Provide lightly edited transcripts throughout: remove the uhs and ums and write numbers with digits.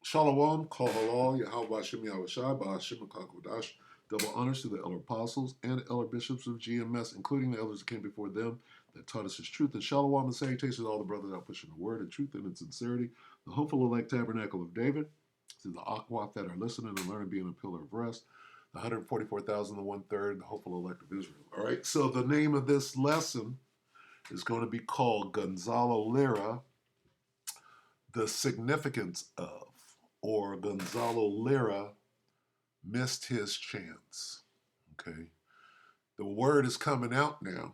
Shalom, Kol Halal, Yahweh Shem Yahushai, Ba'ashim Kakodash. Double honors to the elder apostles and elder bishops of GMS, including the elders that came before them, that taught us his truth. And shalom and salutations to all the brothers out pushing the word and truth and in sincerity. The hopeful elect tabernacle of David, to the Akwat that are listening and learning, being a pillar of rest. The 144,000 and one third, the hopeful elect of Israel. All right, so the name of this lesson is going to be called Gonzalo Lira, the significance of, or Gonzalo Lira missed his chance. Okay. The word is coming out now,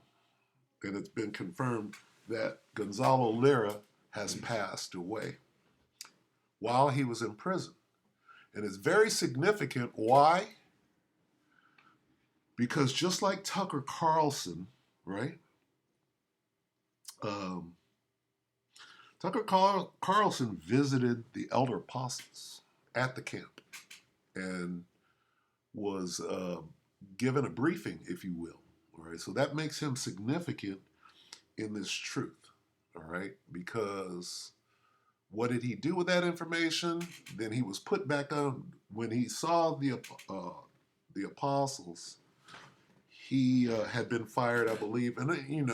and it's been confirmed that Gonzalo Lira has passed away while he was in prison. And it's very significant. Why? Because just like Tucker Carlson, right? Um, Tucker Carlson visited the elder apostles at the camp and was given a briefing, if you will. All right, so that makes him significant in this truth. All right, because what did he do with that information? Then he was put back on when he saw the apostles. He had been fired, I believe, and you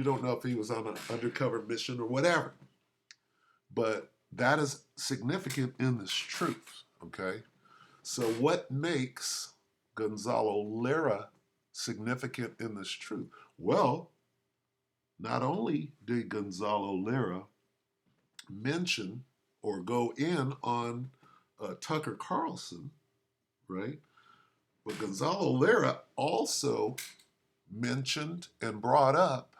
don't know if he was on an undercover mission or whatever, but that is significant in this truth. Okay, so what makes Gonzalo Lira significant in this truth? Well, not only did Gonzalo Lira mention or go in on Tucker Carlson, right? But Gonzalo Lira also mentioned and brought up,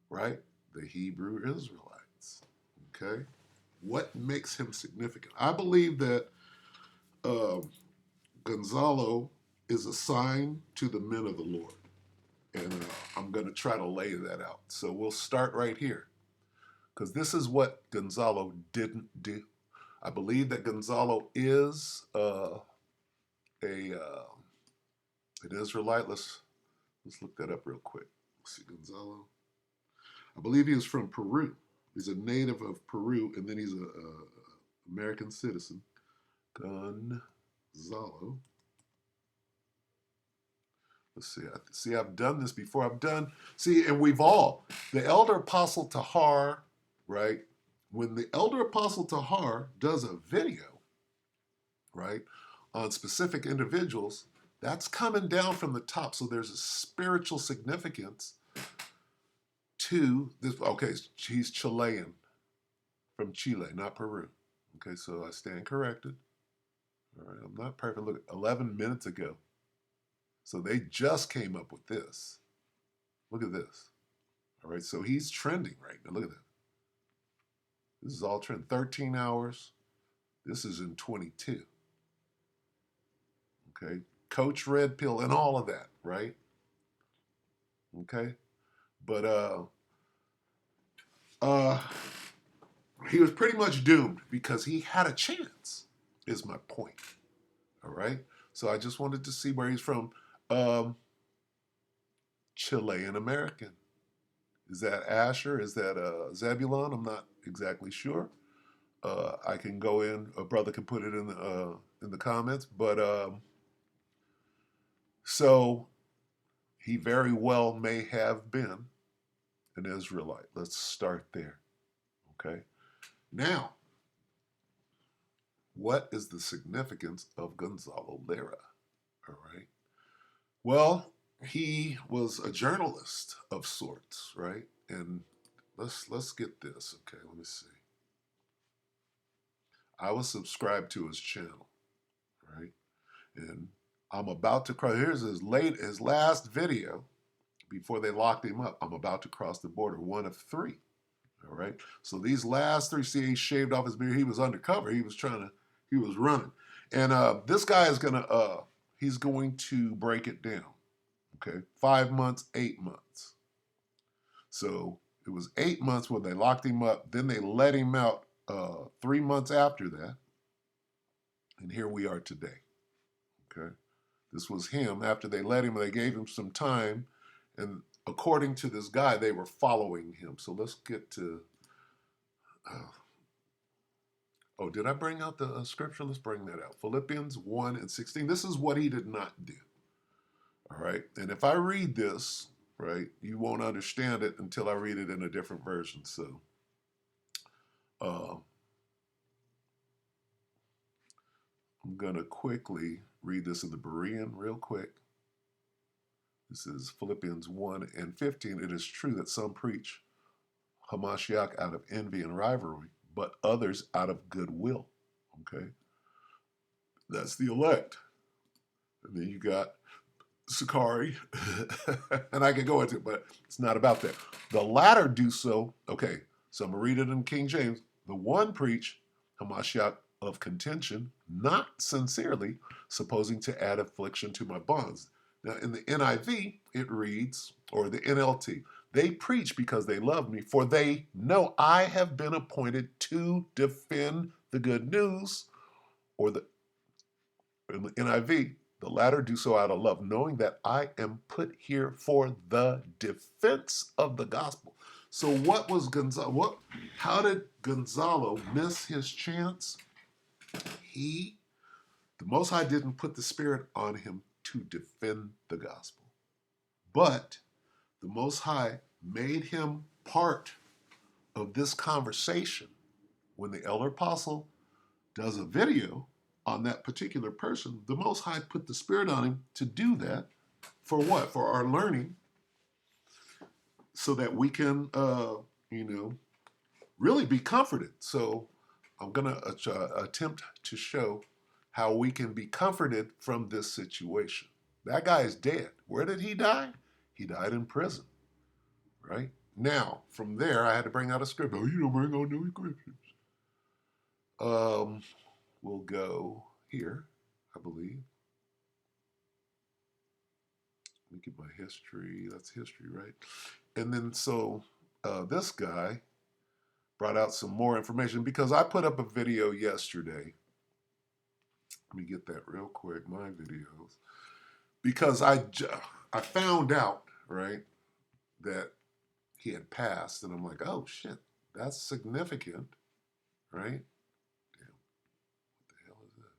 right, the Hebrew Israelites. Okay? What makes him significant? I believe that uh, Gonzalo is a sign to the men of the Lord. And I'm going to try to lay that out. So we'll start right here, because this is what Gonzalo didn't do. I believe that Gonzalo is an Israelite. Let's look that up real quick. Let's see, Gonzalo. I believe he was from Peru. He's a native of Peru, and then he's a American citizen. Gonzalo. Let's see. I've done this before. And we've all, the elder apostle Tahar, right? When the elder apostle Tahar does a video, right, on specific individuals, that's coming down from the top. So there's a spiritual significance to this. Okay, he's Chilean, from Chile, not Peru. Okay, so I stand corrected. All right, I'm not perfect. Look, 11 minutes ago. So they just came up with this. Look at this. All right, so he's trending right now. Look at that. This is all trend. 13 hours. This is in 22. Okay, Coach Red Pill and all of that, right? Okay, but uh, he was pretty much doomed because he had a chance. Is my point. All right. So I just wanted to see where he's from. Chilean American. Is that Asher? Is that Zebulon? I'm not exactly sure. I can go in. A brother can put it in the comments. But so he very well may have been an Israelite. Let's start there. Okay. Now, what is the significance of Gonzalo Lira? All right. Well, he was a journalist of sorts, right? And let's get this. Okay, let me see. I was subscribed to his channel, right? And I'm about to cross. Here's his last video before they locked him up. I'm about to cross the border, one of three. All right. So these last three, see, he shaved off his beard. He was undercover. He was running. And this guy is he's going to break it down. Okay. 5 months, 8 months. So it was 8 months when they locked him up. Then they let him out 3 months after that. And here we are today. Okay. This was him. After they let him, they gave him some time. And according to this guy, they were following him. So let's get to Oh, did I bring out the scripture? Let's bring that out. Philippians 1 and 16. This is what he did not do. All right. And if I read this, right, you won't understand it until I read it in a different version. So uh, I'm going to quickly read this in the Berean real quick. This is Philippians 1 and 15. It is true that some preach Hamashiach out of envy and rivalry, but others out of goodwill. Okay. That's the elect. And then you got Sakari, and I can go into it, but it's not about that. The latter do so. Okay, so I'm going to read it in King James. The one preach Hamashiach of contention, not sincerely, supposing to add affliction to my bonds. Now, in the NIV, it reads, or the NLT, they preach because they love me, for they know I have been appointed to defend the good news, or in the NIV, the latter do so out of love, knowing that I am put here for the defense of the gospel. So what was Gonzalo? How did Gonzalo miss his chance? The Most High didn't put the Spirit on him to defend the gospel, but the Most High made him part of this conversation when the elder apostle does a video on that particular person. The Most High put the Spirit on him to do that. For what? For our learning, so that we can, really be comforted. So I'm going to attempt to show how we can be comforted from this situation. That guy is dead. Where did he die? He died in prison, right? Now, from there, I had to bring out a script. Oh, you don't bring out no scriptures. We'll go here, I believe. Let me get my history. That's history, right? And then so this guy brought out some more information because I put up a video yesterday. Let me get that real quick, my videos. Because I found out, right, that he had passed. And I'm like, oh, shit, that's significant, right? Damn, what the hell is that?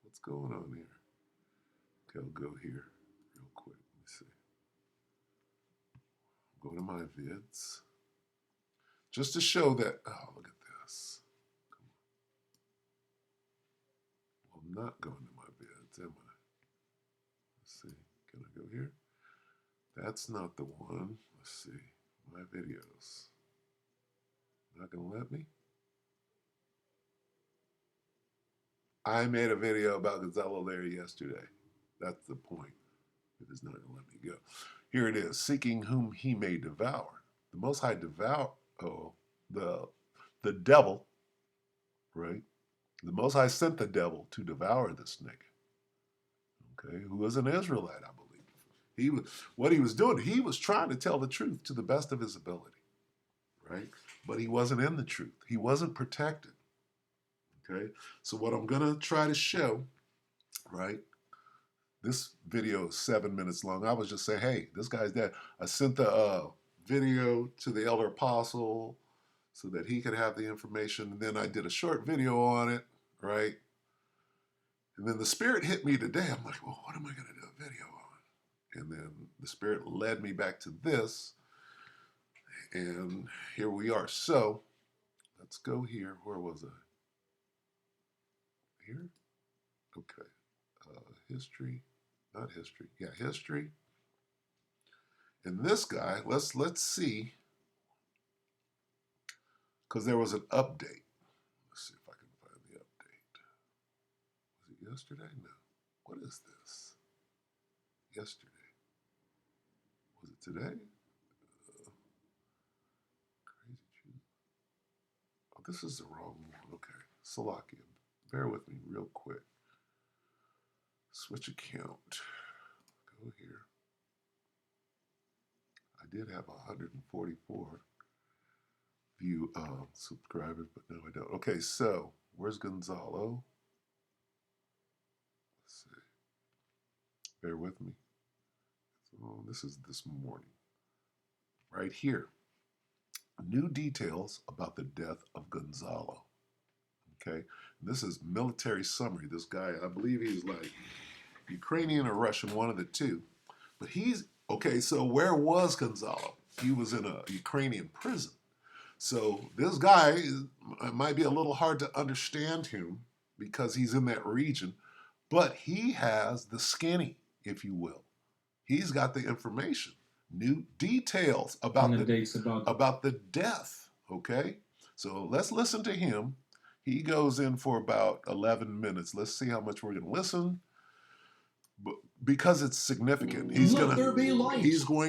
What's going on here? Okay, I'll go here real quick. Let me see. Go to my vids. Just to show that, oh, look at this. Well, I'm not going to my vids, am I? Let's see. Can I go here? That's not the one. Let's see. My videos. Not going to let me? I made a video about Gonzalo Lira yesterday. That's the point. It is not going to let me go. Here it is. Seeking whom he may devour. The Most High the devil, right? The Most High sent the devil to devour this nigga, okay, who was an Israelite, I believe. What he was doing, he was trying to tell the truth to the best of his ability, right? But he wasn't in the truth. He wasn't protected, okay? So what I'm going to try to show, right? This video is 7 minutes long. I was just saying, hey, this guy's dead. I sent the video to the elder apostle so that he could have the information. And then I did a short video on it, right? And then the Spirit hit me today. I'm like, well, what am I going to do a video on? And then the Spirit led me back to this. And here we are. So let's go here. Where was I? Here? Okay. History. Not history. Yeah, history. And this guy, let's see, because there was an update. Let's see if I can find the update. Was it yesterday? No. What is this? Yesterday. Was it today? Crazy truth. Oh, this is the wrong one. Okay. Salakia. Bear with me real quick. Switch account. Go here. I did have 144 view subscribers, but no, I don't. Okay, so where's Gonzalo? Let's see. Bear with me. Oh, this is this morning. Right here. new details about the death of Gonzalo. Okay, this is military summary. This guy, I believe he's like Ukrainian or Russian, one of the two. But he's okay. So where was Gonzalo? He was in a Ukrainian prison. So this guy it might be a little hard to understand him because he's in that region, but he has the skinny, if you will. He's got the information, new details about the death. Okay, so let's listen to him. He goes in for about 11 minutes. Let's see how much we're going to listen, but because it's significant. He's going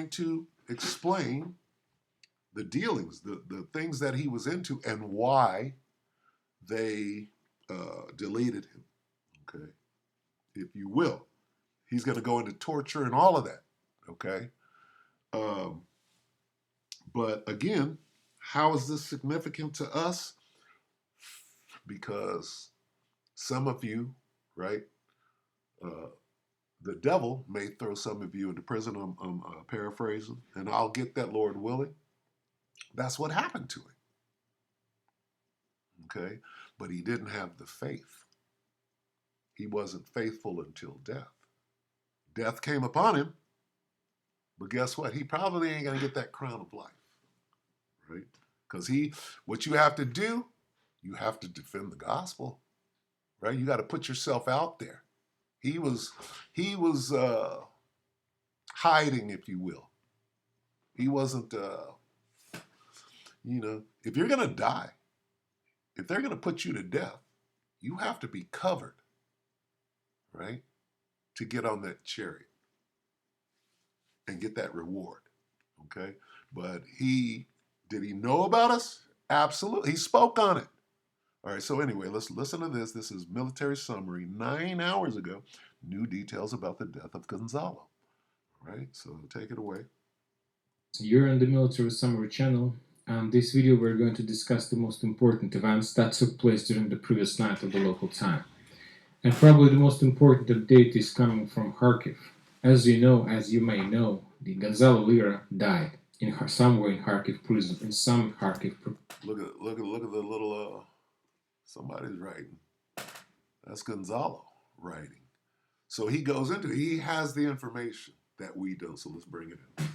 to explain the dealings, the things that he was into, and why they deleted him. Okay, if you will. He's going to go into torture and all of that. Okay. But again, how is this significant to us? Because some of you, right, the devil may throw some of you into prison. I'm paraphrasing, and I'll get that, Lord willing. That's what happened to him. Okay. But he didn't have the faith. He wasn't faithful until death. Death came upon him, but guess what? He probably ain't going to get that crown of life, right? Because what you have to do, you have to defend the gospel, right? You got to put yourself out there. He was hiding, if you will. He wasn't, if you're going to die, if they're going to put you to death, you have to be covered, right? To get on that chariot and get that reward, okay? But did he know about us? Absolutely. He spoke on it. All right, so anyway, let's listen to this. This is military summary 9 hours ago. New details about the death of Gonzalo. All right, so take it away. So you're on the military summary channel. This video we're going to discuss the most important events that took place during the previous night of the local time. And probably the most important update is coming from Kharkiv. As you may know, the Gonzalo Lira died somewhere in Kharkiv prison, in some Kharkiv. Look at the little somebody's writing. That's Gonzalo writing. So he goes into it. He has the information that we don't. So let's bring it in.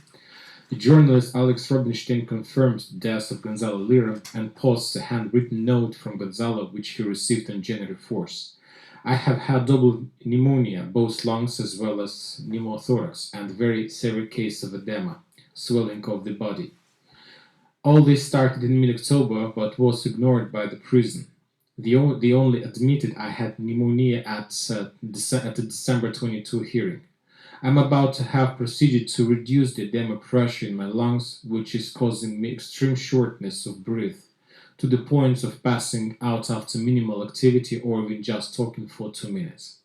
The journalist Alex Robinstein confirms the death of Gonzalo Lira and posts a handwritten note from Gonzalo which he received on January 4th. I have had double pneumonia, both lungs as well as pneumothorax, and very severe case of edema, swelling of the body. All this started in mid-October, but was ignored by the prison. They only admitted I had pneumonia at the December 22 hearing. I'm about to have procedure to reduce the edema pressure in my lungs, which is causing me extreme shortness of breath, to the point of passing out after minimal activity or even just talking for 2 minutes.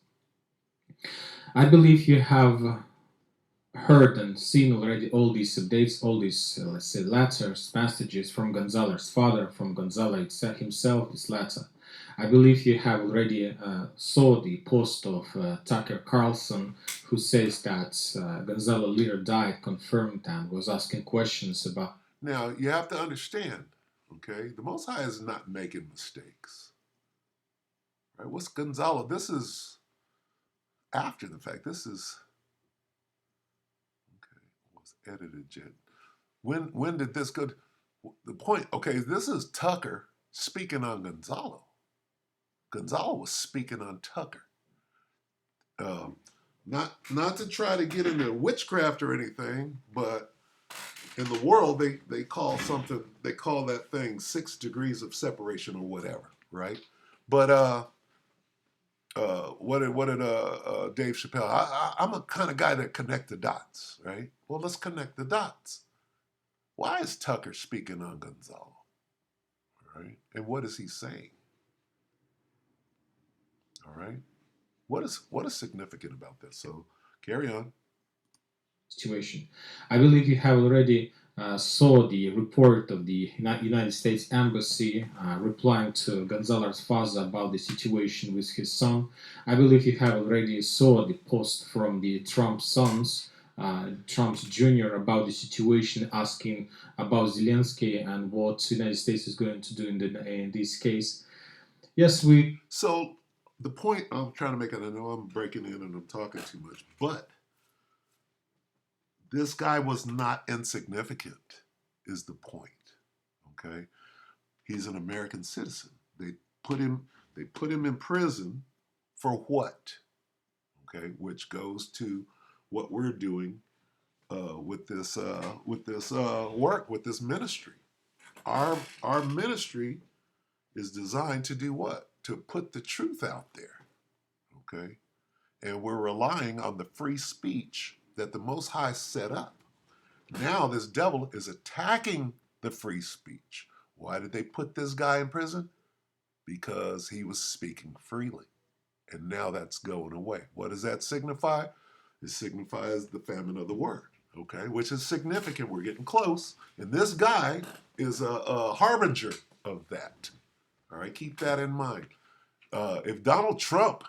I believe you have heard and seen already all these updates, all these, let's say, letters, messages from Gonzalo's father, from Gonzalo himself, this letter. I believe you have already saw the post of Tucker Carlson, who says that Gonzalo Lira died, confirmed, and was asking questions about. Now, you have to understand, okay, the Most High is not making mistakes. Right? What's Gonzalo? This is after the fact. This is was edited yet. When did this go? The point, okay, this is Tucker speaking on Gonzalo. Gonzalo was speaking on Tucker. Not to try to get into witchcraft or anything, but in the world they call that thing 6 degrees of separation or whatever, right? But what did Dave Chappelle? I'm a kind of guy that connect the dots, right? Well, let's connect the dots. Why is Tucker speaking on Gonzalo? Right? And what is he saying? All right. What is significant about this? So carry on. Situation. I believe you have already saw the report of the United States Embassy replying to Gonzalo's father about the situation with his son. I believe you have already saw the post from the Trump sons Trump's Jr. about the situation, asking about Zelensky and what the United States is going to do in this case. Yes, we. So the point I'm trying to make, and I know I'm breaking in and I'm talking too much, but this guy was not insignificant, is the point. Okay, he's an American citizen. Put him. They put him in prison for what? Okay, which goes to what we're doing with this work, with this ministry. Our ministry is designed to do what? To put the truth out there. Okay, and we're relying on the free speech that the Most High set up. Now this devil is attacking the free speech. Why did they put this guy in prison? Because he was speaking freely. And now that's going away. What does that signify? It signifies the famine of the word, okay, which is significant. We're getting close. And this guy is a harbinger of that. All right, keep that in mind. If Donald Trump,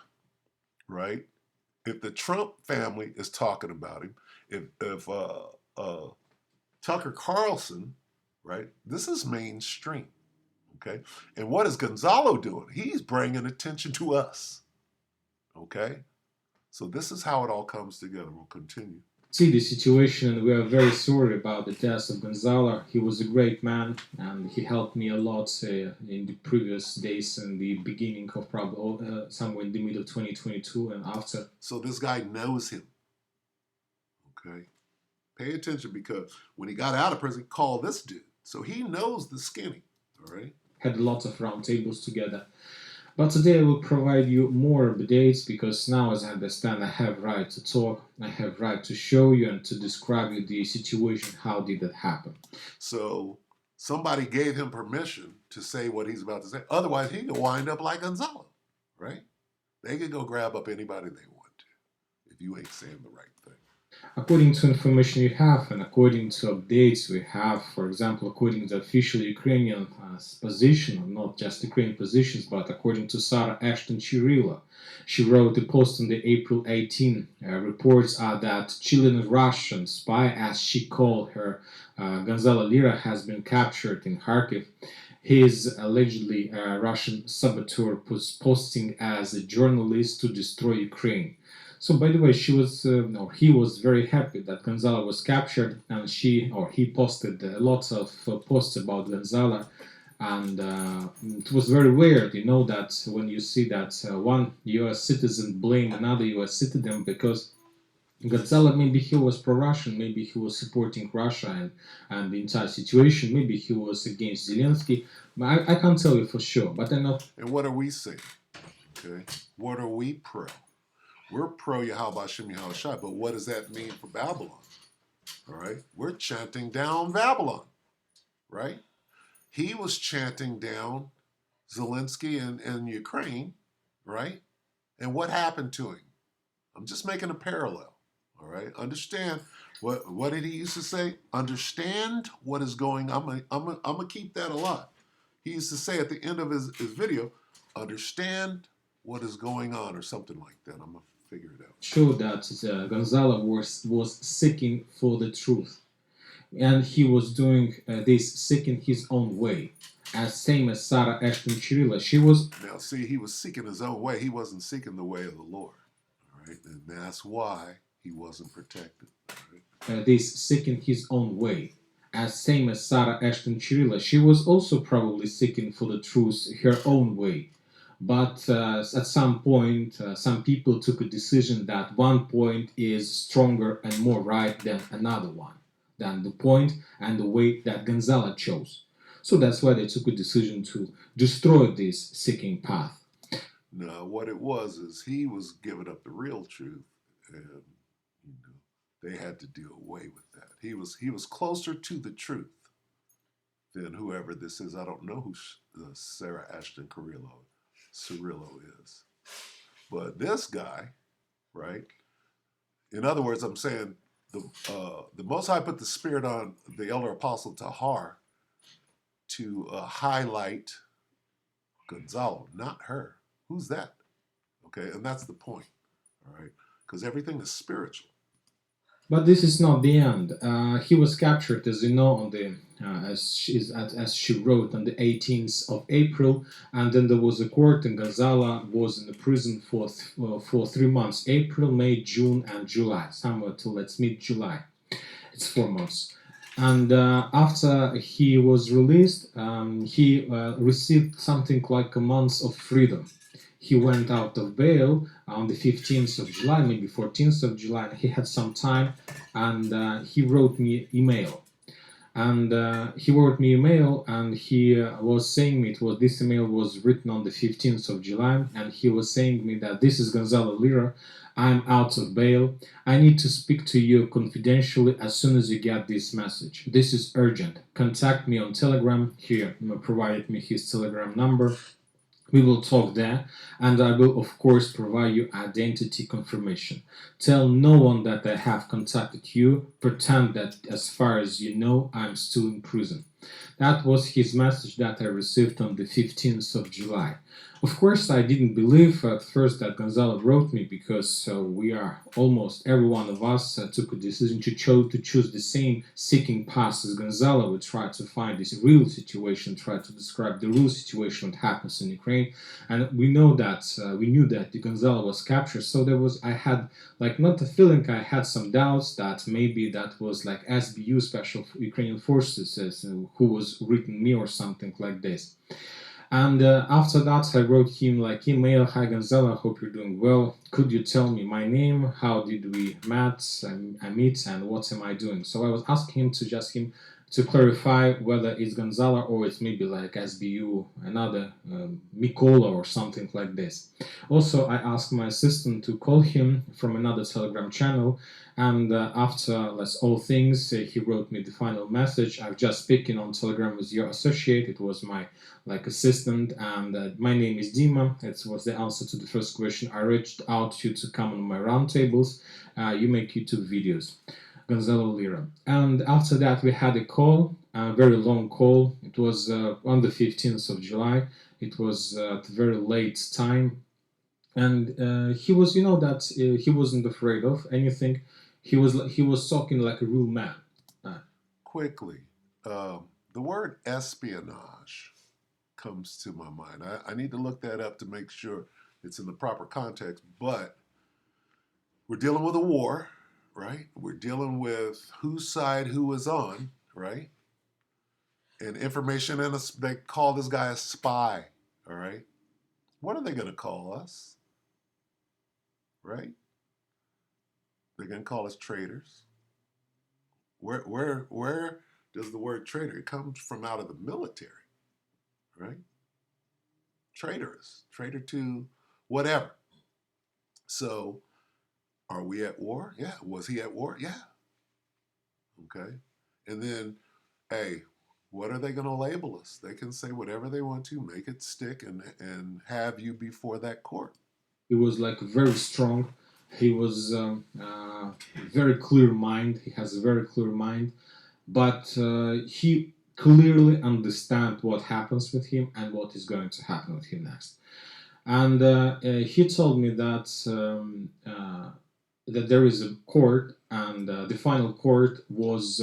right, if the Trump family is talking about him, if Tucker Carlson, right, this is mainstream, okay? And what is Gonzalo doing? He's bringing attention to us, okay? So this is how it all comes together. We'll continue. See the situation, and we are very sorry about the death of Gonzalo. He was a great man, and he helped me a lot in the previous days and the beginning of probably somewhere in the middle of 2022 and after. So this guy knows him, okay? Pay attention, because when he got out of prison, he called this dude. So he knows the skinny, all right? Had lots of roundtables together. But today I will provide you more updates, because now, as I understand, I have right to talk, I have right to show you and to describe you the situation, how did that happen. So somebody gave him permission to say what he's about to say. Otherwise, he could wind up like Gonzalo, right? They could go grab up anybody they want to if you ain't saying the right thing. According to information you have and according to updates we have, for example, according to official Ukrainian position, not just Ukrainian positions, but according to Sarah Ashton Chirila, she wrote a post on the April 18. Reports are that Chilean Russian spy, as she called her, Gonzalo Lira, has been captured in Kharkiv. He is allegedly a Russian saboteur posting as a journalist to destroy Ukraine. So, by the way, he was very happy that Gonzalo was captured, and he posted lots of posts about Gonzalo, and it was very weird, that when you see that one U.S. citizen blame another U.S. citizen because Gonzalo, maybe he was pro-Russian, maybe he was supporting Russia and the entire situation, maybe he was against Zelensky. I can't tell you for sure, but I know. And what are we saying? Okay, what are we pro? We're pro Yahweh Shem Yahweh Shai, but what does that mean for Babylon? All right, we're chanting down Babylon, right? He was chanting down Zelensky and Ukraine, right? And what happened to him? I'm just making a parallel, all right? Understand, what did he used to say? Understand what is going on. I'm gonna keep that alive. He used to say at the end of his video, understand what is going on, or something like that. I'm gonna figure it out. Show that Gonzalo was seeking for the truth, and he was doing this seeking his own way, as same as Sarah Ashton Chirila. She was. Now, see, he was seeking his own way. He wasn't seeking the way of the Lord, all right? And that's why he wasn't protected. Right? This seeking his own way, as same as Sarah Ashton Chirila. She was also probably seeking for the truth her own way. But at some point, some people took a decision that one point is stronger and more right than another one, than the point and the way that Gonzalo chose. So that's why they took a decision to destroy this seeking path. Now, what it was is he was giving up the real truth, and they had to do away with that. He was closer to the truth than whoever this is. I don't know who Sarah Ashton Cirillo is, but this guy, right? In other words, I'm saying the Most High put the Spirit on the elder apostle Tahar to highlight Gonzalo, not her. Who's that? Okay, and that's the point, all right? Because everything is spiritual. But this is not the end. He was captured, as you know, on the as she wrote on the 18th of April, and then there was a court, and Gonzalo was in the prison for 3 months: April, May, June, and July. Somewhere till let's mid July. It's 4 months. And after he was released, he received something like a month of freedom. He went out of bail on the 15th of July, maybe 14th of July, and he had some time, and he wrote me email. And he wrote me email, and he was saying me, it was this email was written on the 15th of July, and he was saying me that this is Gonzalo Lira. I'm out of bail. I need to speak to you confidentially as soon as you get this message. This is urgent. Contact me on Telegram. Here, he provided me his Telegram number. We will talk there, and I will, of course, provide you identity confirmation. Tell no one that I have contacted you. Pretend that, as far as you know, I'm still in prison. That was his message that I received on the 15th of July. Of course, I didn't believe at first that Gonzalo wrote me, because we are almost every one of us took a decision to choose the same seeking path as Gonzalo. We tried to find this real situation, tried to describe the real situation that happens in Ukraine, and we knew that Gonzalo was captured. So I had like not a feeling, I had some doubts that maybe that was like SBU, Special Ukrainian Forces, who was written me or something like this. And after that, I wrote him like email: Hi Gonzalo, hope you're doing well. Could you tell me my name? How did we meet, and what am I doing? So I was asking him to clarify whether it's Gonzalo or it's maybe like SBU, another Mikola or something like this. Also, I asked my assistant to call him from another Telegram channel, and after let's all things, he wrote me the final message. I've just speaking on Telegram with your associate. It was my like assistant, and my name is Dima. It was the answer to the first question. I reached out to you to come on my roundtables. You make YouTube videos. Gonzalo Lira. And after that, we had a call, a very long call. It was on the 15th of July. It was at a very late time. And he was, that he wasn't afraid of anything. He was talking like a real man. Quickly, the word espionage comes to my mind. I need to look that up to make sure it's in the proper context, but we're dealing with a war, right? We're dealing with whose side who is on, right? And information, and they call this guy a spy, all right? What are they going to call us, right? They're going to call us traitors. Where does the word traitor? It comes from out of the military, right? Traitorous, traitor to whatever. So, are we at war? Yeah. Was he at war? Yeah. Okay. And then, hey, what are they going to label us? They can say whatever they want to, make it stick, and have you before that court. He was like very strong. He was very clear mind. He has a very clear mind, but he clearly understands what happens with him and what is going to happen with him next. And he told me that there is a court, and the final court was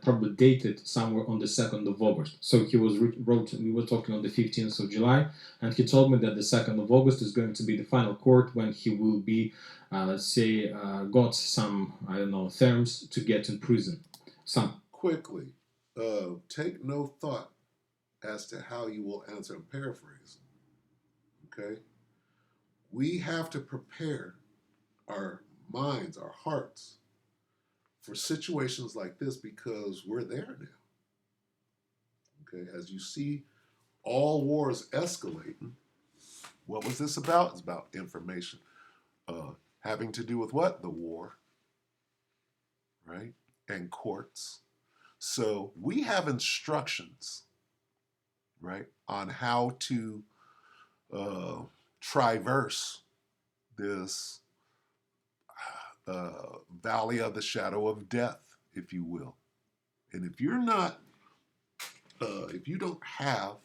probably dated somewhere on the 2nd of August. So we were talking on the 15th of July, and he told me that the 2nd of August is going to be the final court when he will be, let's say, got some, I don't know, terms to get in prison. Some. Quickly, take no thought as to how you will answer. I'm paraphrasing. Okay? We have to prepare our minds, our hearts for situations like this because we're there now. Okay? As you see all wars escalating, what was this about? It's about information. Having to do with what? The war, right? And courts. So we have instructions, right, on how to traverse this valley of the shadow of death, if you will. And if you're not, if you don't have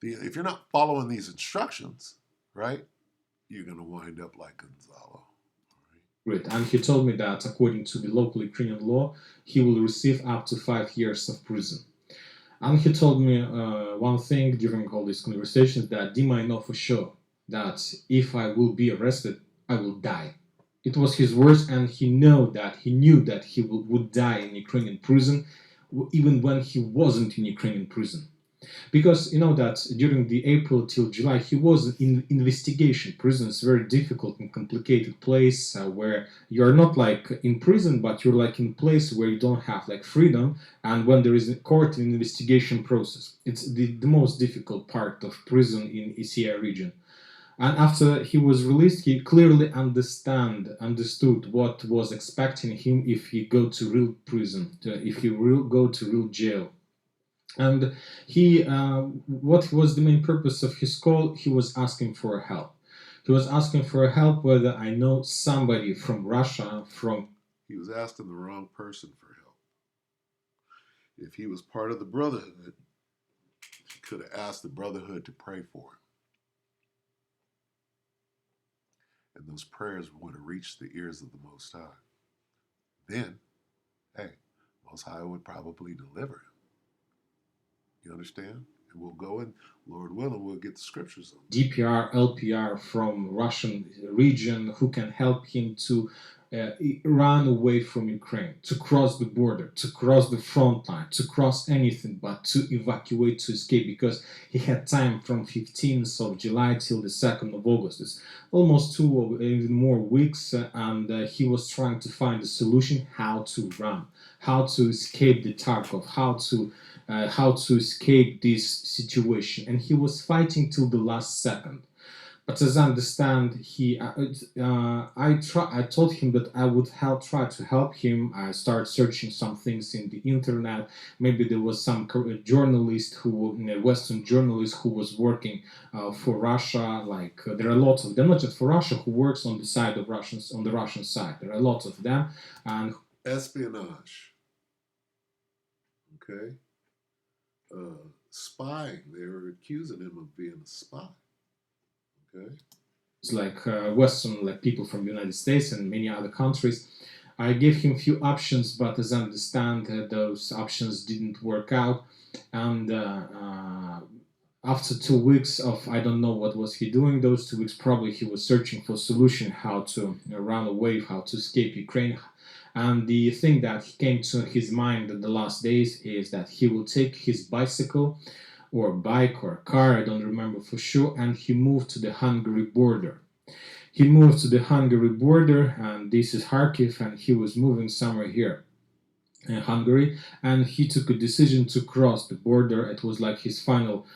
if you're not following these instructions, right, you're going to wind up like Gonzalo. Right? Great. And he told me that according to the local Ukrainian law, he will receive up to 5 years of prison. And he told me one thing during all these conversations that Dima, I know for sure that if I will be arrested, I will die. It was his words, and he knew that would die in Ukrainian prison, even when he wasn't in Ukrainian prison, because you know that during the April till July he was in investigation. Prison is a very difficult and complicated place where you're not like in prison, but you're like in a place where you don't have like freedom. And when there is a court and investigation process, it's the most difficult part of prison in ECA region. And after he was released, he clearly understood what was expecting him if he go to real prison, if he will go to real jail. And what was the main purpose of his call? He was asking for help. He was asking for help whether I know somebody from Russia, from. He was asking the wrong person for help. If he was part of the Brotherhood, he could have asked the Brotherhood to pray for him. And those prayers would have reached the ears of the Most High. Then, hey, Most High would probably deliver him. You understand? And we'll go in, Lord willing, we'll get the scriptures on DPR, LPR from Russian region who can help him to run away from Ukraine, to cross the border, to cross the front line, to cross anything but to evacuate, to escape, because he had time from 15th of July till the 2nd of August. It's almost 2 or even more weeks, and he was trying to find a solution how to run, how to escape the Tarkov, how to escape this situation, and he was fighting till the last second. But as I understand, I told him that I would try to help him. I started searching some things in the internet. Maybe there was some journalist Western journalist who was working for Russia. Like there are a lot of them, not just for Russia, who works on the side of Russians, on the Russian side. There are a lot of them, and espionage. Okay, spying. They were accusing him of being a spy. Okay, it's like Western, like people from the United States and many other countries. I gave him a few options, but as I understand, those options didn't work out. And after 2 weeks of I don't know what was he doing, those 2 weeks probably he was searching for a solution how to run away, how to escape Ukraine. And the thing that came to his mind in the last days is that he will take his bicycle or bike or car, I don't remember for sure, and he moved to the Hungary border. He moved to the Hungary border, and this is Kharkiv, and he was moving somewhere here in Hungary, and he took a decision to cross the border. It was like his final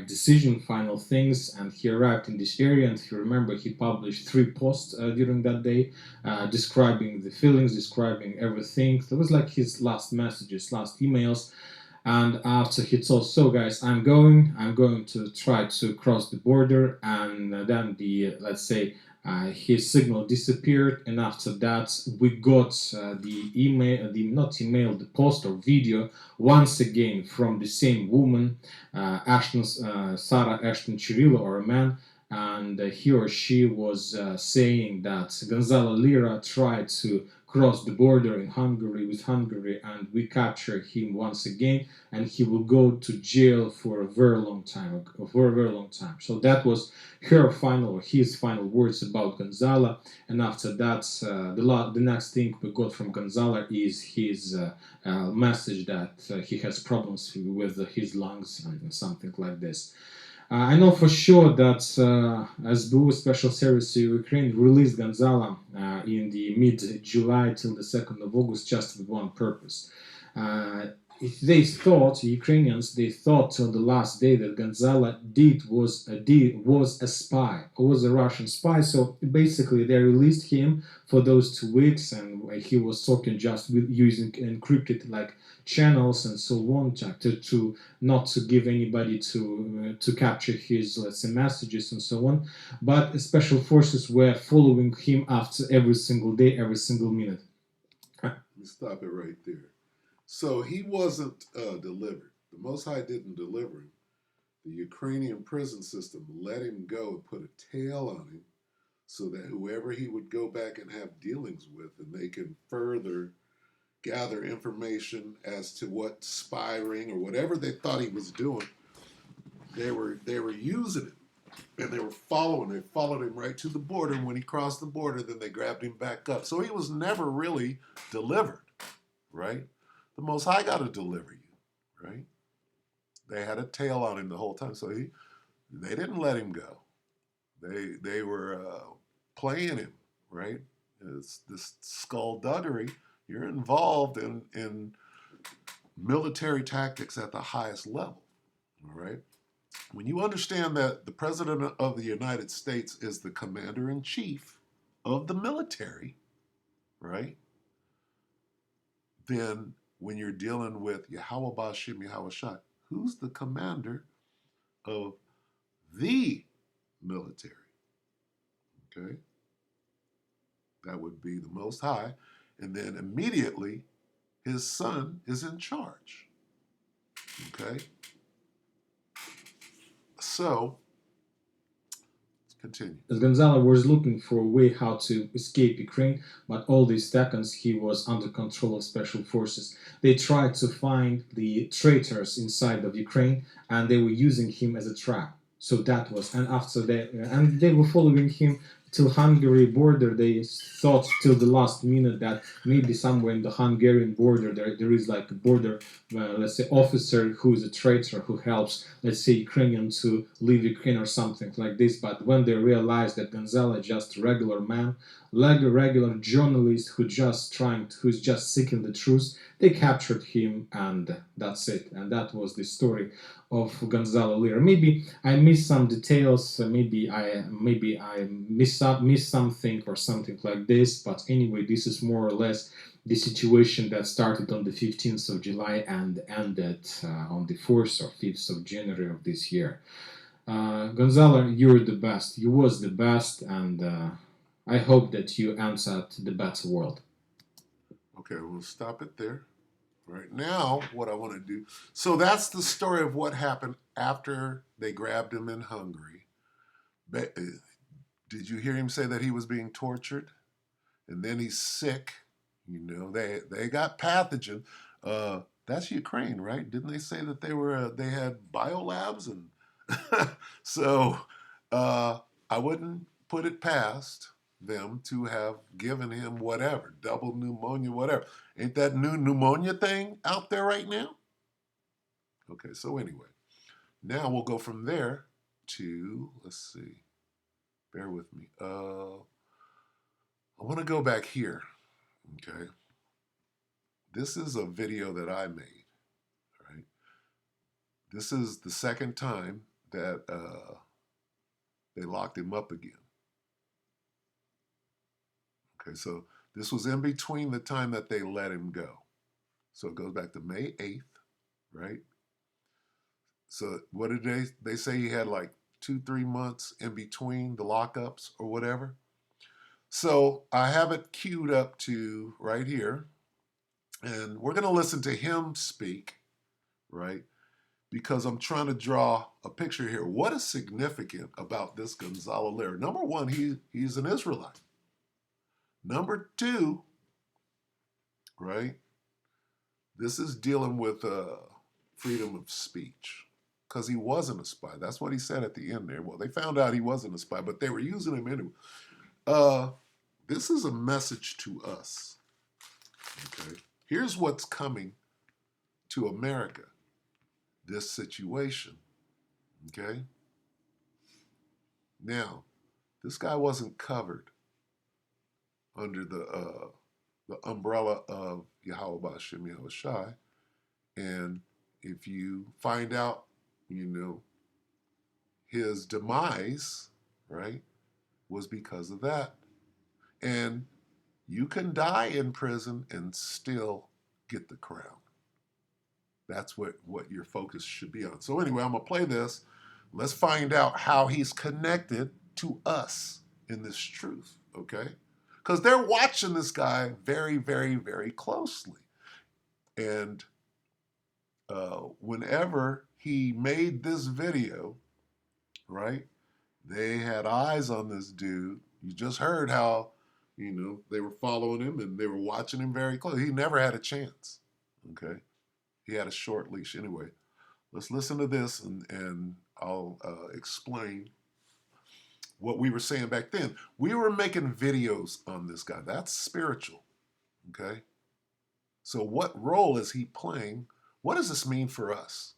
decision, final things, and he arrived in this area. And if you remember, he published 3 posts during that day, describing the feelings, describing everything. That was like his last messages, last emails. And after he told, so guys, I'm going to try to cross the border, and then let's say his signal disappeared, and after that we got the email, not email, the post or video once again from the same woman, Sarah Ashton Chirilo, or a man, and he or she was saying that Gonzalo Lira tried to cross the border in Hungary with Hungary, and we captured him once again, and he will go to jail for a very long time. So that was his final words about Gonzalo. And after that, the next thing we got from Gonzalo is his message that he has problems with his lungs and something like this. I know for sure that SBU Special Service Ukraine released Gonzalo in the mid-July till the 2nd of August just with one purpose. They thought, Ukrainians, they thought till the last day that Gonzalo was a spy, was a Russian spy. So basically, they released him for those 2 weeks, and he was talking just with using encrypted like channels and so on to not to give anybody to capture his, let's say, messages and so on. But special forces were following him after every single day, every single minute. Let me stop it right there. So he wasn't delivered. The Most High didn't deliver him. The Ukrainian prison system let him go and put a tail on him so that whoever he would go back and have dealings with, and they can further gather information as to what spy ring or whatever they thought he was doing, they were using it. And they were following. They followed him right to the border. And when he crossed the border, then they grabbed him back up. So he was never really delivered, right? The Most High got to deliver you, right? They had a tail on him the whole time, so they didn't let him go. They were playing him, right? It's this skullduggery. You're involved in military tactics at the highest level, all right? When you understand that the President of the United States is the commander in chief of the military, right? Then when you're dealing with Yahweh Bashim Yahweh Shai, who's the commander of the military? Okay? That would be the Most High. And then immediately his son is in charge. Okay? So, let's continue. As Gonzalo was looking for a way how to escape Ukraine, but all these seconds he was under control of special forces. They tried to find the traitors inside of Ukraine, and they were using him as a trap. So that was, and after that, and they were following him till Hungary border. They thought till the last minute that maybe somewhere in the Hungarian border there is like a border, let's say, officer who is a traitor who helps, let's say, Ukrainian to leave Ukraine or something like this. But when they realized that Gonzalo is just a regular man, like a regular journalist who's just seeking the truth, they captured him, and that's it. And that was the story of Gonzalo Lira. Maybe I missed some details. Maybe I missed something or something like this. But anyway, this is more or less the situation that started on the 15th of July and ended on the 4th or 5th of January of this year. Gonzalo, you're the best. You was the best, and I hope that you answered the better world. Okay, we'll stop it there. Right now, what I want to do. So that's the story of what happened after they grabbed him in Hungary. Did you hear him say that he was being tortured? And then he's sick. You know, they got pathogen. That's Ukraine, right? Didn't they say that they had biolabs and so I wouldn't put it past them to have given him whatever, double pneumonia, whatever. Ain't that new pneumonia thing out there right now? Okay, so anyway, now we'll go from there to, let's see, bear with me. I want to go back here, okay? This is a video that I made, right? This is the second time that they locked him up again. Okay, so this was in between the time that they let him go. So it goes back to May 8th, right? So what did they say he had like 2-3 months in between the lockups or whatever? So I have it queued up to right here, and we're going to listen to him speak, right? Because I'm trying to draw a picture here. What is significant about this Gonzalo Lira? Number one, he's an Israelite. Number two, right? This is dealing with freedom of speech because he wasn't a spy. That's what he said at the end there. Well, they found out he wasn't a spy, but they were using him anyway. This is a message to us. Okay, here's what's coming to America. This situation. Okay. Now, this guy wasn't covered under the umbrella of Yahweh Ba'Shem Yahweh Shai. And if you find out, you know, his demise, right, was because of that. And you can die in prison and still get the crown. That's what your focus should be on. So anyway, I'm going to play this. Let's find out how he's connected to us in this truth, okay? Because they're watching this guy very, very, very closely. And whenever he made this video, right, they had eyes on this dude, You just heard how, they were following him and they were watching him very close. He never had a chance. Okay. He had a short leash. Anyway, let's listen to this and I'll explain what we were saying back then. We were making videos on this guy. That's spiritual. Okay. So what role is he playing? What does this mean for us?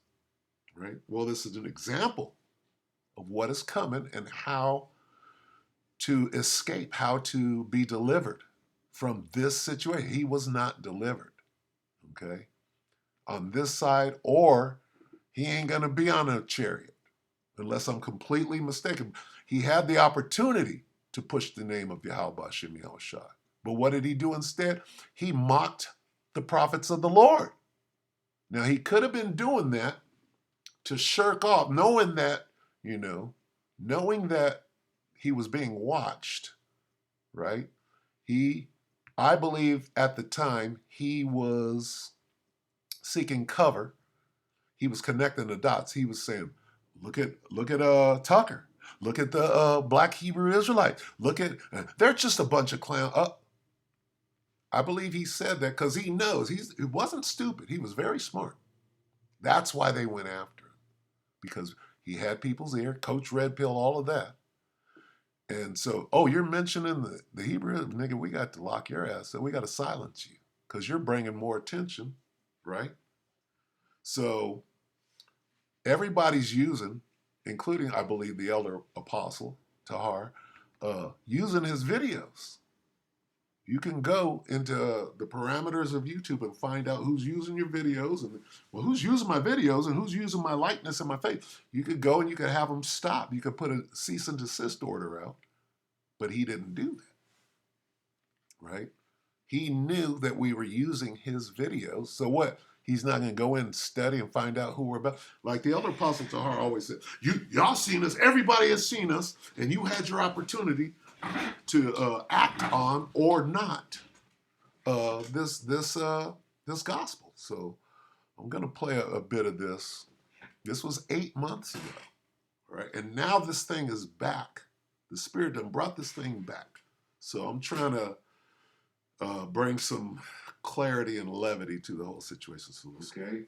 Right? Well, this is an example of what is coming and how to escape, how to be delivered from this situation. He was not delivered, okay, on this side, or he ain't going to be on a chariot unless I'm completely mistaken. He had the opportunity to push the name of Yahweh Hashem Yahushua. But what did he do instead? He mocked the prophets of the Lord. Now, he could have been doing that to shirk off, knowing that he was being watched, right? I believe at the time he was seeking cover. He was connecting the dots. He was saying, look at Tucker. Look at the black Hebrew Israelites. Look at, they're just a bunch of clowns. I believe he said that because he knows he wasn't stupid. He was very smart. That's why they went after him, because he had people's ear, Coach Red Pill, all of that. And so, you're mentioning the Hebrew, nigga, we got to lock your ass. So we got to silence you because you're bringing more attention, right? So everybody's using, including, I believe, the elder apostle, Tahar, using his videos. You can go into the parameters of YouTube and find out who's using your videos and, who's using my videos and who's using my likeness and my face. You could go and you could have them stop. You could put a cease and desist order out, but he didn't do that, right? He knew that we were using his videos. So what? He's not going to go in and study and find out who we're about. Like the elder apostle Tahar always said, y'all seen us. Everybody has seen us, and you had your opportunity to act on or not this gospel. So I'm going to play a bit of this. This was 8 months ago, right? And now this thing is back. The Spirit done brought this thing back. So I'm trying to bring some clarity and levity to the whole situation. So, okay,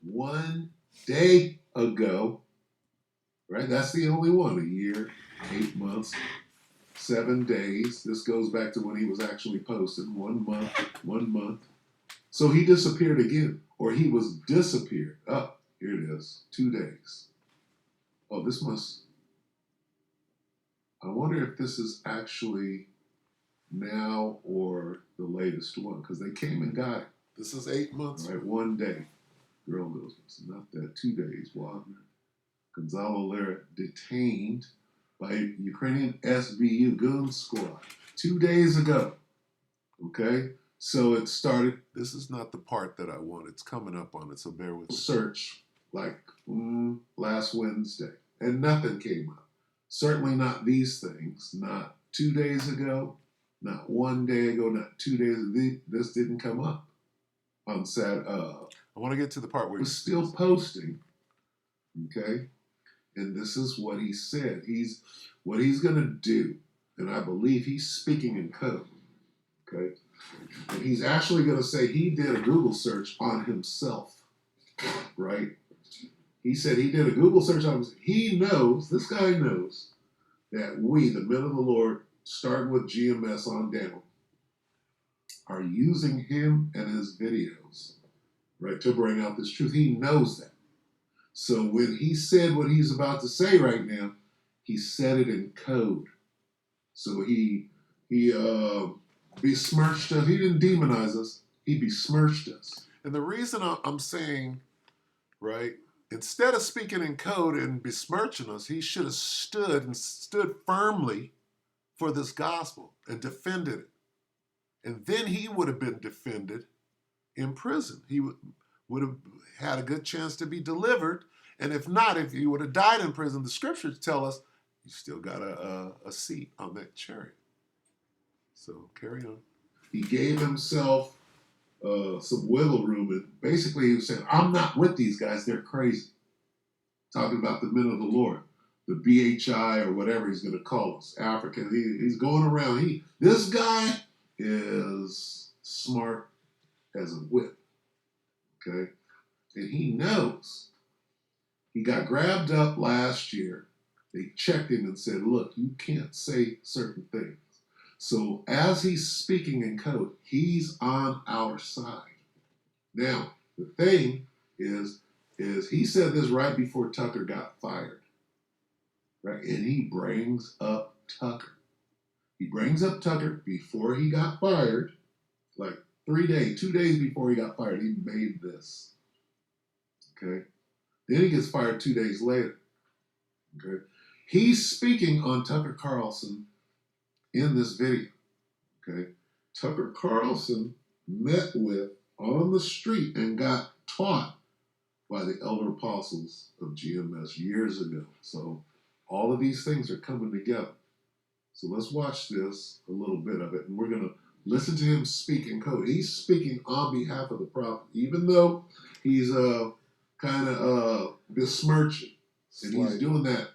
1 day ago, right? That's the only one. A year, 8 months. 7 days. This goes back to when he was actually posted. 1 month, 1 month. So he disappeared again, or he was disappeared. Here it is. 2 days. I wonder if this is actually now or the latest one, because they came and got it. This is 8 months. Right, 1 day. Girl knows it's not that. 2 days. Wagner. Gonzalo Lira detained by Ukrainian SBU Goon Squad 2 days ago. Okay? So it started. This is not the part that I want. It's coming up on it, so bear with me. Search like last Wednesday, and nothing came up. Certainly not these things. Not 2 days ago, not 1 day ago, not 2 days. This didn't come up on Saturday. I want to get to the part where he's still posting. Okay? And this is what he said. What he's going to do, and I believe he's speaking in code, okay? And he's actually going to say he did a Google search on himself, right? He said he did a Google search on himself. This guy knows, that we, the men of the Lord, starting with GMS on down, are using him and his videos, right, to bring out this truth. He knows that. So when he said what he's about to say right now, he said it in code. So he besmirched us. He didn't demonize us. He besmirched us. And the reason I'm saying, right, instead of speaking in code and besmirching us, he should have stood firmly for this gospel and defended it. And then he would have been defended in prison. He would have had a good chance to be delivered. And if not, if he would have died in prison, the scriptures tell us you still got a seat on that chariot. So carry on. He gave himself some wiggle room. And basically he was saying, I'm not with these guys. They're crazy. Talking about the men of the Lord. the BHI or whatever he's going to call us, African. He's going around. This guy is smart as a whip, okay? And he knows. He got grabbed up last year. They checked him and said, look, you can't say certain things. So as he's speaking in code, he's on our side. Now, the thing is he said this right before Tucker got fired. Right? And he brings up Tucker. He brings up Tucker before he got fired, like 2 days before he got fired. He made this. Okay? Then he gets fired 2 days later. Okay? He's speaking on Tucker Carlson in this video. Okay? Tucker Carlson met with on the street and got taught by the elder apostles of GMS years ago. So all of these things are coming together. So let's watch this, a little bit of it, and we're going to listen to him speak in code. He's speaking on behalf of the prophet, even though he's kind of besmirching. And he's doing that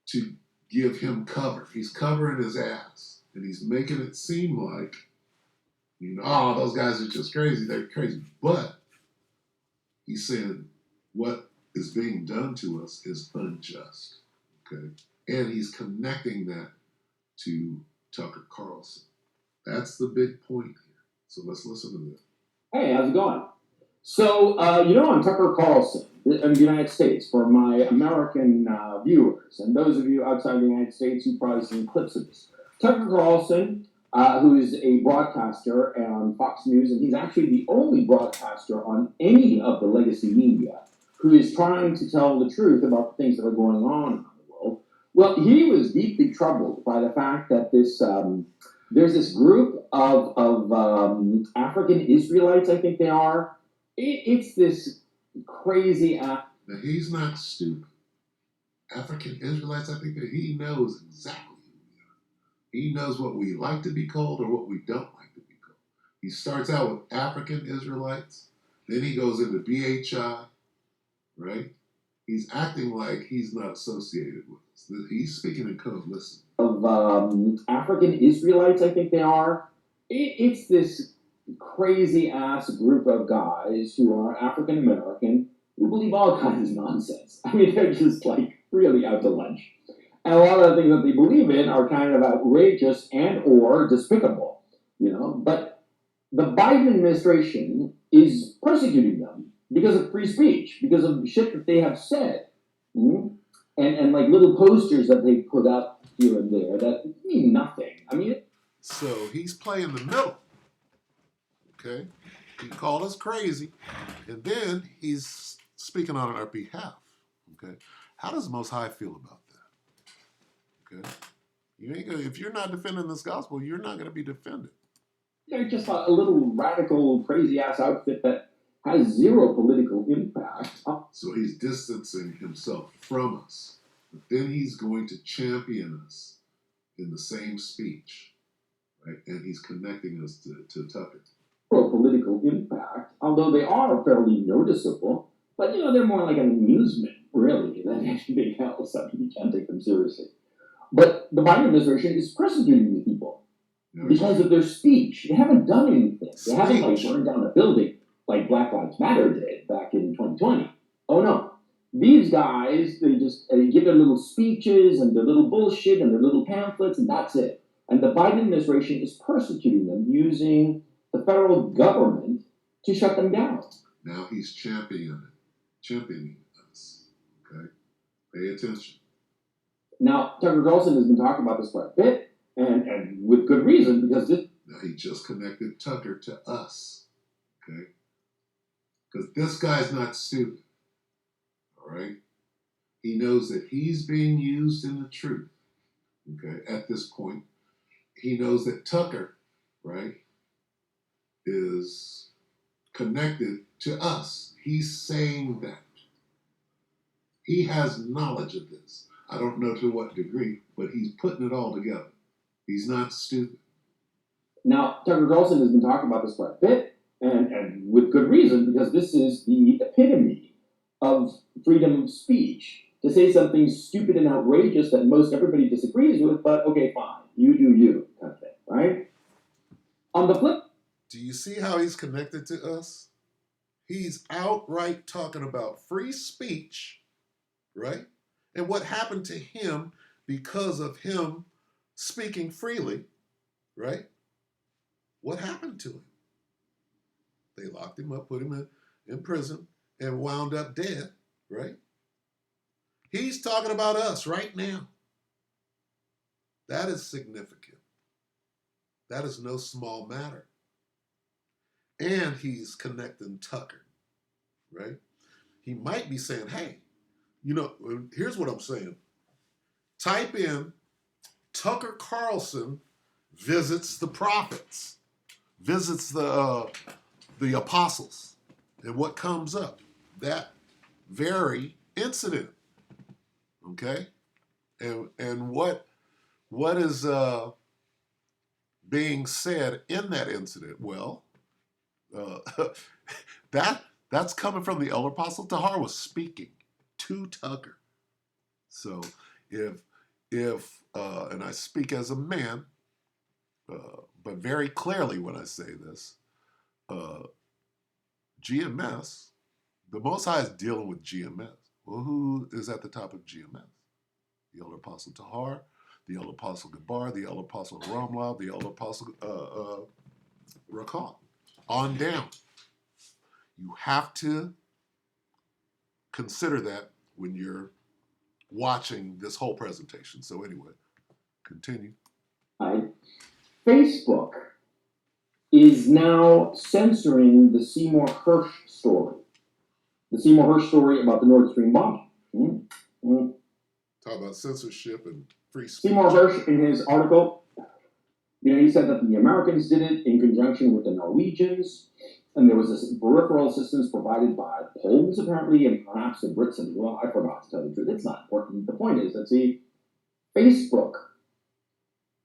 to give him cover. He's covering his ass. And he's making it seem like, oh, those guys are just crazy. They're crazy. But he's saying what is being done to us is unjust. Okay? And he's connecting that to Tucker Carlson. That's the big point here. So let's listen to this. Hey, how's it going? So, I'm Tucker Carlson in the United States for my American viewers, and those of you outside the United States who've probably seen clips of this. Tucker Carlson, who is a broadcaster on Fox News, and he's actually the only broadcaster on any of the legacy media who is trying to tell the truth about the things that are going on in the world. Well, he was deeply troubled by the fact that there's this group of African Israelites, I think they are. It's this crazy. Now, he's not stupid. African Israelites, I think that he knows exactly who we are. He knows what we like to be called or what we don't like to be called. He starts out with African Israelites, then he goes into BHI, right? He's acting like he's not associated with us. He's speaking in code. Listen. Of African Israelites, I think they are. It's this crazy ass group of guys who are African American who believe all kinds of nonsense. I mean, they're just like really out to lunch. And a lot of the things that they believe in are kind of outrageous and or despicable, But the Biden administration is persecuting them because of free speech, because of shit that they have said. And like little posters that they put up here and there that mean nothing. I mean, so he's playing the middle. Okay, he called us crazy, and then he's speaking on our behalf. Okay, how does Most High feel about that? Okay, you ain't gonna, if you're not defending this gospel, you're not going to be defended. They're just a little radical, crazy ass outfit that has zero political impact. So he's distancing himself from us, but then he's going to champion us in the same speech, right? And he's connecting us to Tucker. Political impact, although they are fairly noticeable, but they're more like an amusement, really, than anything else. I mean, you can't take them seriously. But the Biden administration is persecuting these people because of their speech. They haven't done anything. They haven't burned down a building like Black Lives Matter did back in 2020. Oh no. These guys, they just give their little speeches and their little bullshit and their little pamphlets, and that's it. And the Biden administration is persecuting them using the federal government to shut them down. Now he's championing us. Okay? Pay attention. Now, Tucker Carlson has been talking about this quite a bit, and with good reason, because this... Now he just connected Tucker to us. Okay? Because this guy's not stupid. All right? He knows that he's being used in the truth. Okay? At this point, he knows that Tucker, right, is connected to us. He's saying that. He has knowledge of this. I don't know to what degree, but he's putting it all together. He's not stupid. Now, Tucker Carlson has been talking about this quite a bit, and with good reason, because this is the epitome of freedom of speech. to say something stupid and outrageous that most everybody disagrees with, but okay, fine, you do you, kind of thing, right? On the flip, Do you see how he's connected to us? He's outright talking about free speech, right? And what happened to him because of him speaking freely, right? What happened to him? They locked him up, put him in prison, and wound up dead, right? He's talking about us right now. That is significant. That is no small matter. And he's connecting Tucker, right? He might be saying, hey, here's what I'm saying. Type in Tucker Carlson visits the prophets, visits the apostles, and what comes up? That very incident, okay? And what is being said in that incident? Well, uh, that's coming from the elder apostle. Tahar was speaking to Tucker. So if and I speak as a man, but very clearly when I say this, GMS, the Most High is dealing with GMS. Well, who is at the top of GMS? The elder apostle Tahar, the elder apostle Gabar, the elder apostle Ramlab, the elder apostle Rakal. On down. You have to consider that when you're watching this whole presentation. So anyway, continue. Facebook is now censoring the Seymour Hersh story. The Seymour Hersh story about the Nord Stream bombing. Talk about censorship and free speech. Seymour Hersh, in his article, he said that the Americans did it in conjunction with the Norwegians, and there was this peripheral assistance provided by Poles, apparently, and perhaps the Brits as well. I forgot to tell you the truth. It's not important. The point is that, Facebook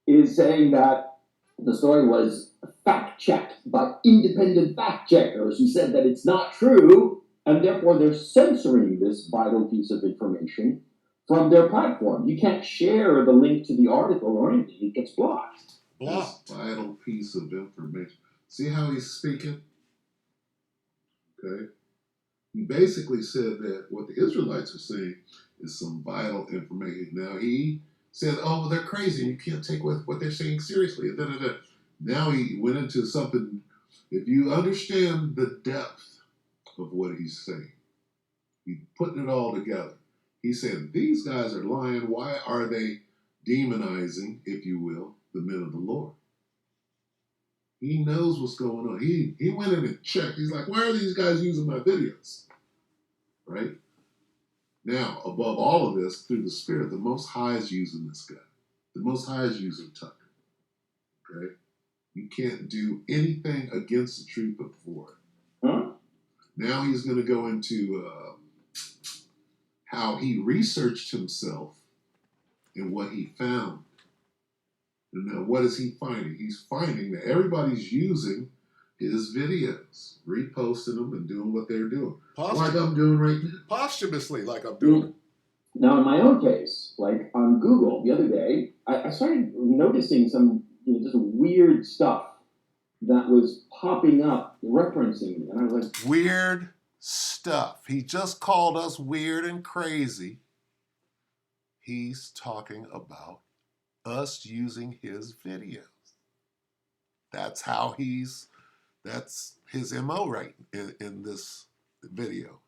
is saying that the story was fact-checked by independent fact-checkers who said that it's not true, and therefore they're censoring this vital piece of information from their platform. You can't share the link to the article or anything. It gets blocked. Blocked. This vital piece of information. See how he's speaking? Okay. He basically said that what the Israelites are saying is some vital information. Now he said, oh, well, they're crazy. You can't take what they're saying seriously. Now he went into something. If you understand the depth of what he's saying, he's putting it all together. He said, these guys are lying. Why are they demonizing, if you will, the men of the Lord? He knows what's going on. He went in and checked. He's like, why are these guys using my videos? Right? Now, above all of this, through the Spirit, the Most High is using this guy. The Most High is using Tucker. Okay? You can't do anything against the truth but for it. Huh? Now he's going to go into how he researched himself and what he found. And now what is he finding? He's finding that everybody's using his videos, reposting them and doing what they're doing. Like I'm doing right now. Posthumously, like I'm doing. Now, in my own case, like on Google the other day, I started noticing some just weird stuff that was popping up, referencing me. And I was like, weird stuff. He just called us weird and crazy. He's talking about us using his videos. That's his MO right in this video.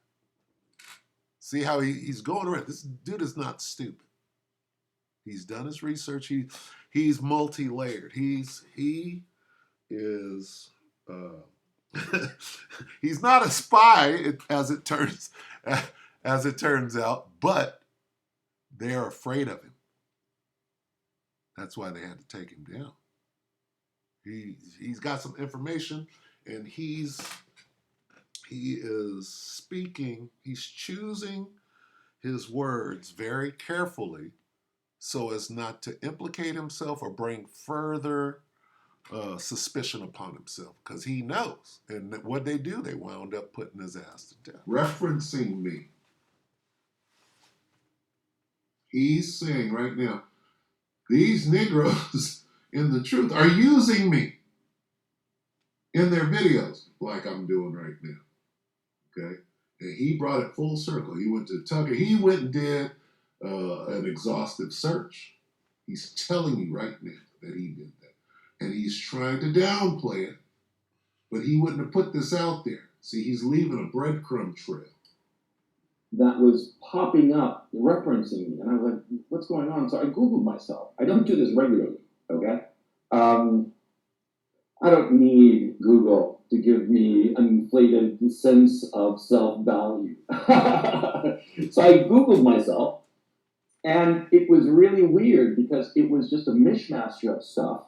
See how he's going around. This dude is not stupid. He's done his research. He's multi-layered. He is he's not a spy as it turns out, but they're afraid of him. That's why they had to take him down. He's got some information, and he is speaking. He's choosing his words very carefully so as not to implicate himself or bring further suspicion upon himself, because he knows. And what they do, they wound up putting his ass to death. Referencing me. He's saying right now, these Negroes in the truth are using me in their videos like I'm doing right now. Okay? And he brought it full circle. He went to Tucker. He went and did an exhaustive search. He's telling you right now that he did that. And he's trying to downplay it, but he wouldn't have put this out there. See, he's leaving a breadcrumb trail. That was popping up, referencing me, and I was like, "What's going on?" So I Googled myself. I don't do this regularly, okay? I don't need Google to give me an inflated sense of self-value. So I Googled myself, and it was really weird because it was just a mishmash of stuff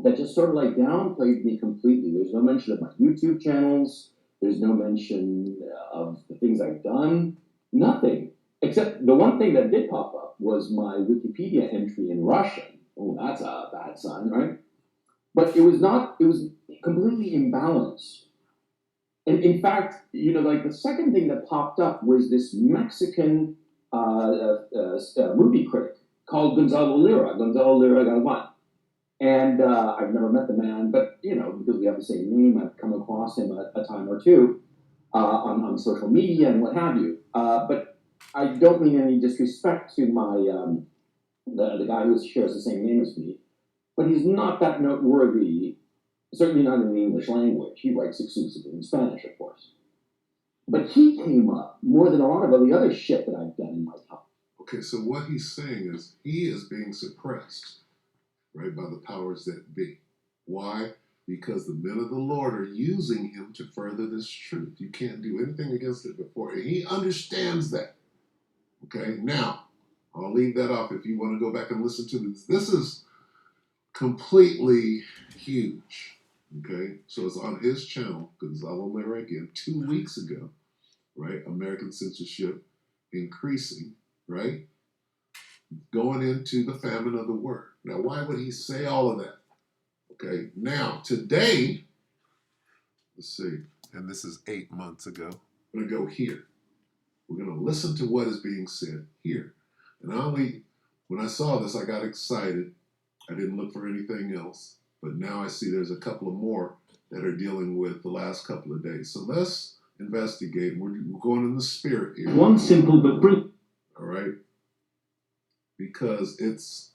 that just sort of like downplayed me completely. There's no mention of my YouTube channels. There's no mention of the things I've done. Nothing. Except the one thing that did pop up was my Wikipedia entry in Russian. Oh, that's a bad sign, right? But it was not, it was completely imbalanced. And in fact, like the second thing that popped up was this Mexican movie critic called Gonzalo Lira Galvan. And I've never met the man, but because we have the same name, I've come across him a time or two on social media and what have you. But I don't mean any disrespect to my the guy who shares the same name as me, but he's not that noteworthy. Certainly not in the English language. He writes exclusively in Spanish, of course. But he came up more than a lot of the other shit that I've done in my time. Okay, so what he's saying is he is being suppressed, right, by the powers that be. Why? Because the men of the Lord are using him to further this truth. You can't do anything against it before. And he understands that. Okay, now, I'll leave that off if you want to go back and listen to this. This is completely huge. Okay, so it's on his channel, Gonzalo Lira again, 2 weeks ago, right? American censorship increasing, right? Going into the famine of the word. Now, why would he say all of that? Okay, now, today, let's see, and this is 8 months ago, I'm going to go here. We're going to listen to what is being said here. And when I saw this, I got excited. I didn't look for anything else. But now I see there's a couple of more that are dealing with the last couple of days. So let's investigate. We're going in the spirit here. One simple but brilliant. All right? Because it's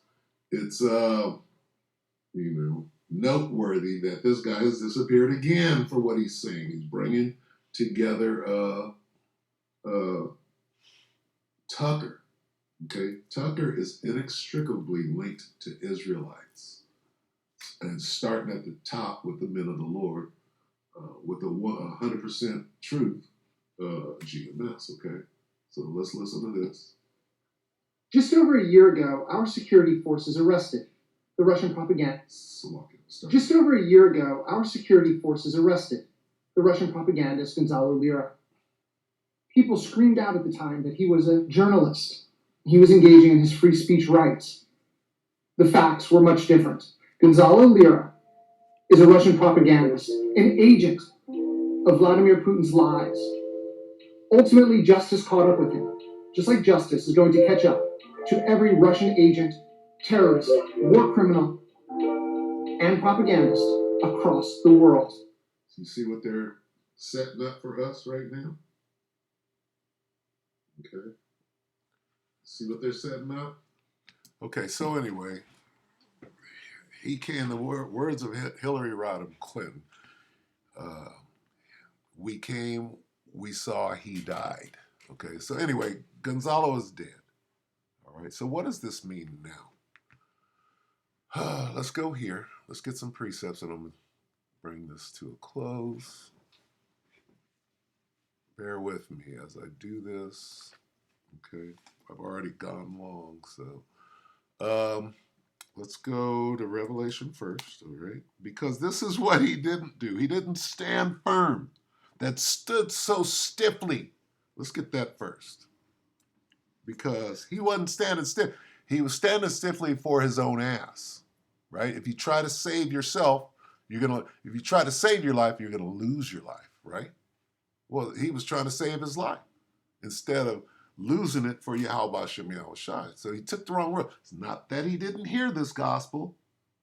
noteworthy that this guy has disappeared again for what he's saying. He's bringing together Tucker. Okay? Tucker is inextricably linked to Israelites. And starting at the top with the men of the Lord, with a 100% truth GMS, okay? So let's listen to this. Just over a year ago, our security forces arrested the Russian propagandist. Just over a year ago, our security forces arrested the Russian propagandist Gonzalo Lira. People screamed out at the time that he was a journalist. He was engaging in his free speech rights. The facts were much different. Gonzalo Lira is a Russian propagandist, an agent of Vladimir Putin's lies. Ultimately, justice caught up with him, just like justice is going to catch up to every Russian agent, terrorist, war criminal, and propagandist across the world. You see what they're setting up for us right now? Okay. See what they're setting up? Okay, so anyway, he came, the words of Hillary Rodham Clinton, we came, we saw, he died. Okay, so anyway, Gonzalo is dead. All right, so what does this mean now? Let's go here. Let's get some precepts, and I'm going to bring this to a close. Bear with me as I do this. Okay, I've already gone long, so let's go to Revelation first, all right? Because this is what he didn't do. He didn't stand firm. That stood so stiffly. Let's get that first. Because he wasn't standing stiff. He was standing stiffly for his own ass, right? If you try to save yourself, if you try to save your life, you're gonna lose your life, right? Well, he was trying to save his life instead of losing it for Yahweh Shem Shai. So he took the wrong road. It's not that he didn't hear this gospel.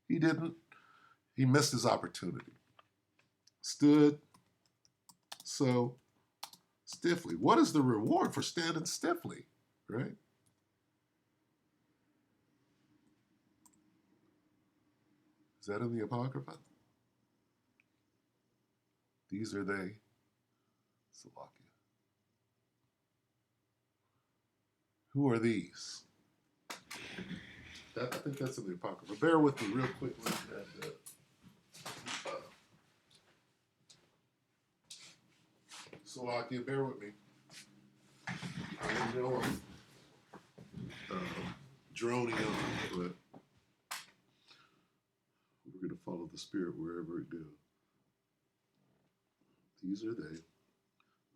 He didn't. He missed his opportunity. Stood so stiffly. What is the reward for standing stiffly, right? Is that in the Apocrypha? These are they, Salakia. Who are these? I think that's in the Apocrypha. Bear with me real quick. Salakia, bear with me. I know I'm droning on, but we're going to follow the Spirit wherever it goes. These are they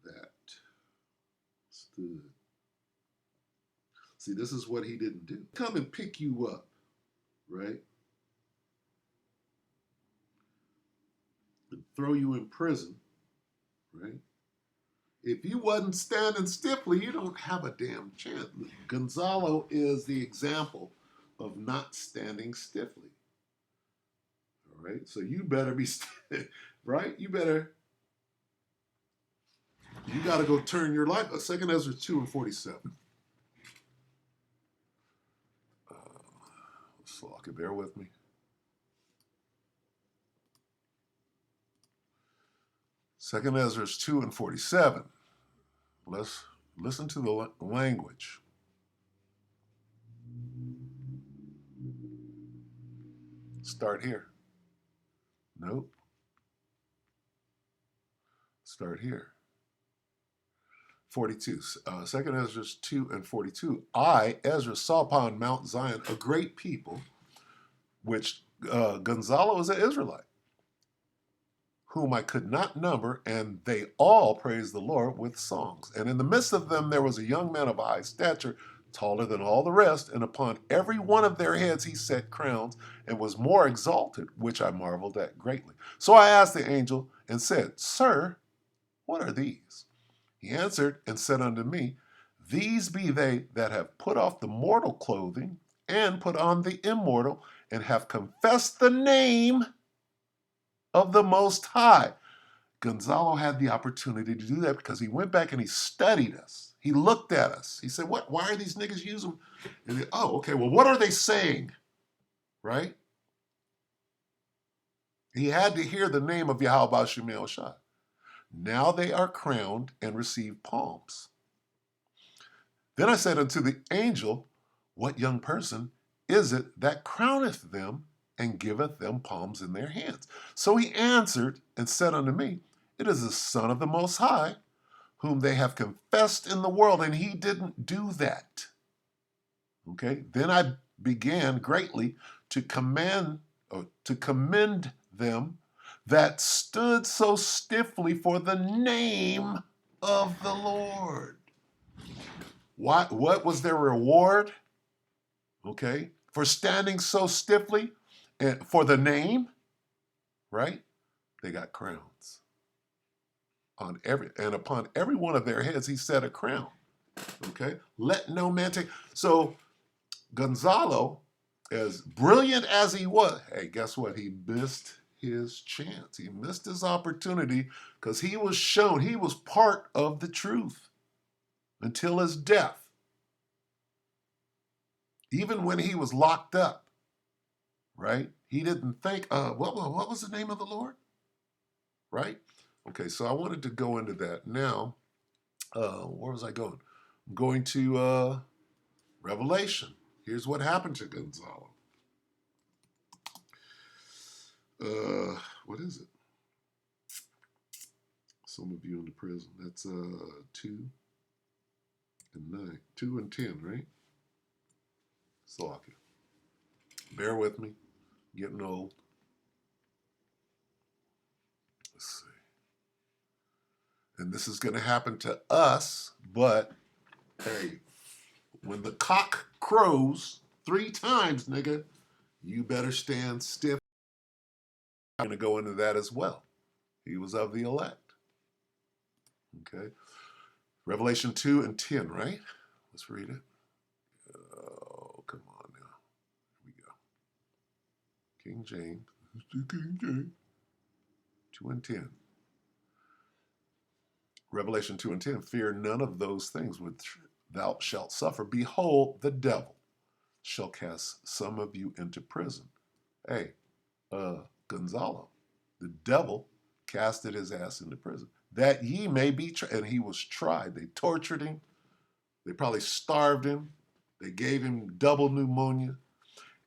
that stood. See, this is what he didn't do. Come and pick you up, right? And throw you in prison, right? If you wasn't standing stiffly, you don't have a damn chance. Gonzalo is the example of not standing stiffly. All right? So you better be, right? You got to go turn your life. 2 Ezra 2 and 47. So I can bear with me. Second Ezra 2 and 47. Let's listen to the language. Start here. Nope. Start here. 42. 2 Ezra 2 and 42. I, Ezra, saw upon Mount Zion a great people, which Gonzalo is an Israelite, whom I could not number, and they all praised the Lord with songs. And in the midst of them there was a young man of high stature, taller than all the rest, and upon every one of their heads he set crowns, and was more exalted, which I marveled at greatly. So I asked the angel and said, Sir, what are these? He answered and said unto me, These be they that have put off the mortal clothing, and put on the immortal, and have confessed the name of the Most High. Gonzalo had the opportunity to do that because he went back and he studied us. He looked at us. He said, "What? Why are these niggas using?" And okay, well, what are they saying? Right? He had to hear the name of Yahweh Shemel Shai. Now they are crowned and receive palms. Then I said unto the angel, What young person is it that crowneth them and giveth them palms in their hands? So he answered and said unto me, It is the Son of the Most High, whom they have confessed in the world, and he didn't do that. Okay, then I began greatly to commend them that stood so stiffly for the name of the Lord. What was their reward? Okay, for standing so stiffly and for the name, right? They got crowns. Upon every one of their heads he set a crown. Okay, let no man take. So Gonzalo, as brilliant as he was, hey, guess what? He missed his chance. He missed his opportunity because he was shown he was part of the truth until his death. Even when he was locked up, right? He didn't think, what was the name of the Lord? Right? Okay, so I wanted to go into that. Now, where was I going? I'm going to Revelation. Here's what happened to Gonzalo. What is it? Some of you in the prison. That's 2 and 9. 2 and 10, right? Salakia. Bear with me. Getting old. Let's see. And this is going to happen to us, but hey, when the cock crows 3 times, nigga, you better stand stiff. I'm going to go into that as well. He was of the elect. Okay. Revelation 2 and 10, right? Let's read it. Oh, come on now. Here we go. King James. King James. 2 and 10. Revelation 2 and 10. Fear none of those things which thou shalt suffer. Behold, the devil shall cast some of you into prison. Hey, Gonzalo, the devil casted his ass into prison, that ye may be tried. And he was tried. They tortured him. They probably starved him. They gave him double pneumonia.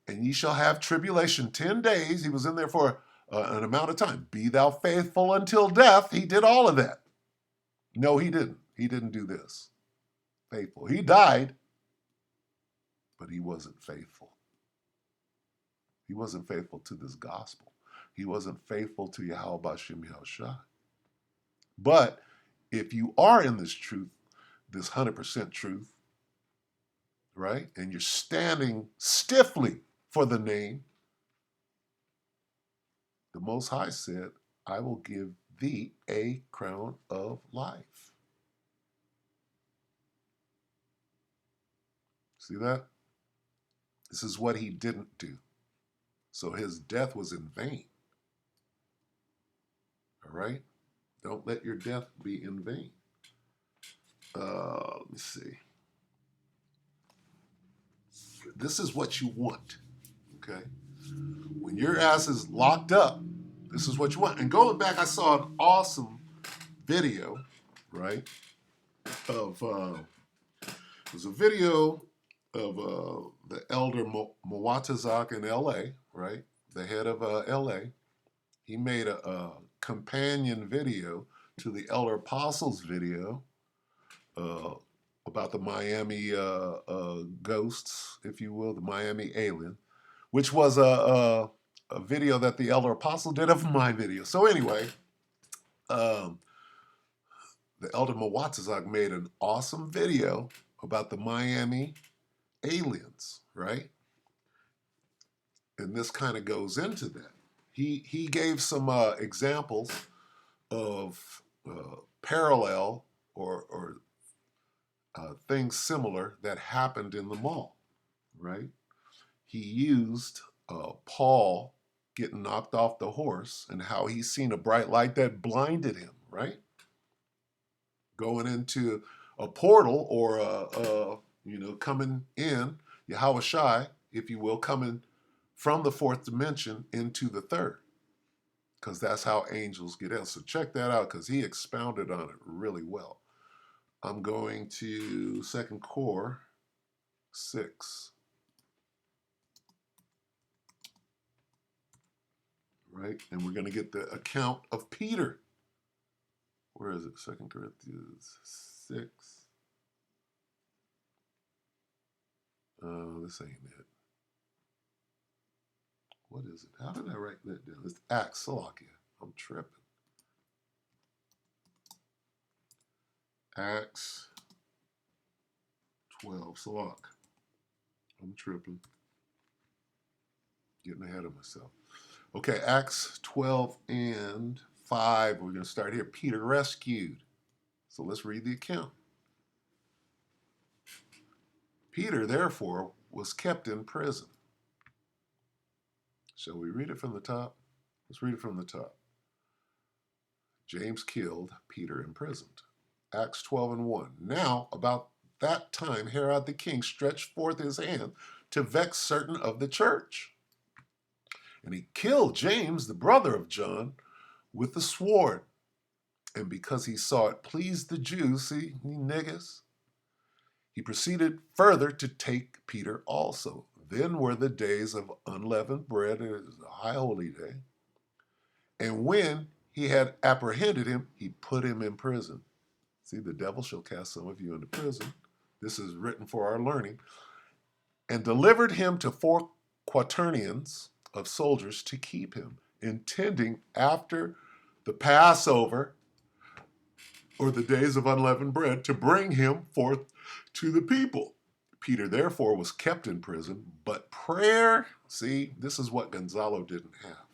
And ye shall have tribulation 10 days. He was in there for an amount of time. Be thou faithful until death. He did all of that. No, he didn't. He didn't do this. Faithful. He died, but he wasn't faithful. He wasn't faithful to this gospel. He wasn't faithful to Yahweh Bashem Yahushua. But if you are in this truth, this 100% truth, right, and you're standing stiffly for the name, the Most High said, I will give thee a crown of life. See that? This is what he didn't do. So his death was in vain. All right? Don't let your death be in vain. Let me see. This is what you want. Okay? When your ass is locked up, this is what you want. And going back, I saw an awesome video, right? Of it was a video of the elder Mwatazak in L.A., right? The head of L.A. He made a companion video to the Elder Apostles video about the Miami ghosts, if you will, the Miami alien, which was a video that the Elder Apostle did of my video. So anyway, the Elder Mwatazak made an awesome video about the Miami aliens, right? And this kind of goes into that. He gave some examples of parallel or things similar that happened in the mall, right? He used Paul getting knocked off the horse and how he seen a bright light that blinded him, right? Going into a portal or coming in, Yahweh Shai, if you will, coming from the fourth dimension into the third, because that's how angels get in. So check that out, because he expounded on it really well. I'm going to 2 Cor 6. Right? And we're going to get the account of Peter. Where is it? 2 Corinthians 6. This ain't it. What is it? How did I write that down? It's Acts, Salakia. I'm tripping. Acts 12, Salak. I'm tripping. Getting ahead of myself. Okay, Acts 12 and 5. We're going to start here. Peter rescued. So let's read the account. Peter, therefore, was kept in prison. Shall we read it from the top? Let's read it from the top. James killed, Peter imprisoned. Acts 12 and 1. Now, about that time, Herod the king stretched forth his hand to vex certain of the church. And he killed James, the brother of John, with the sword. And because he saw it pleased the Jews, see, you niggas, he proceeded further to take Peter also. Then were the days of unleavened bread, it is a high holy day. And when he had apprehended him, he put him in prison. See, the devil shall cast some of you into prison. This is written for our learning. And delivered him to 4 quaternions of soldiers to keep him, intending after the Passover, or the days of unleavened bread, to bring him forth to the people. Peter, therefore, was kept in prison, but prayer, see, this is what Gonzalo didn't have.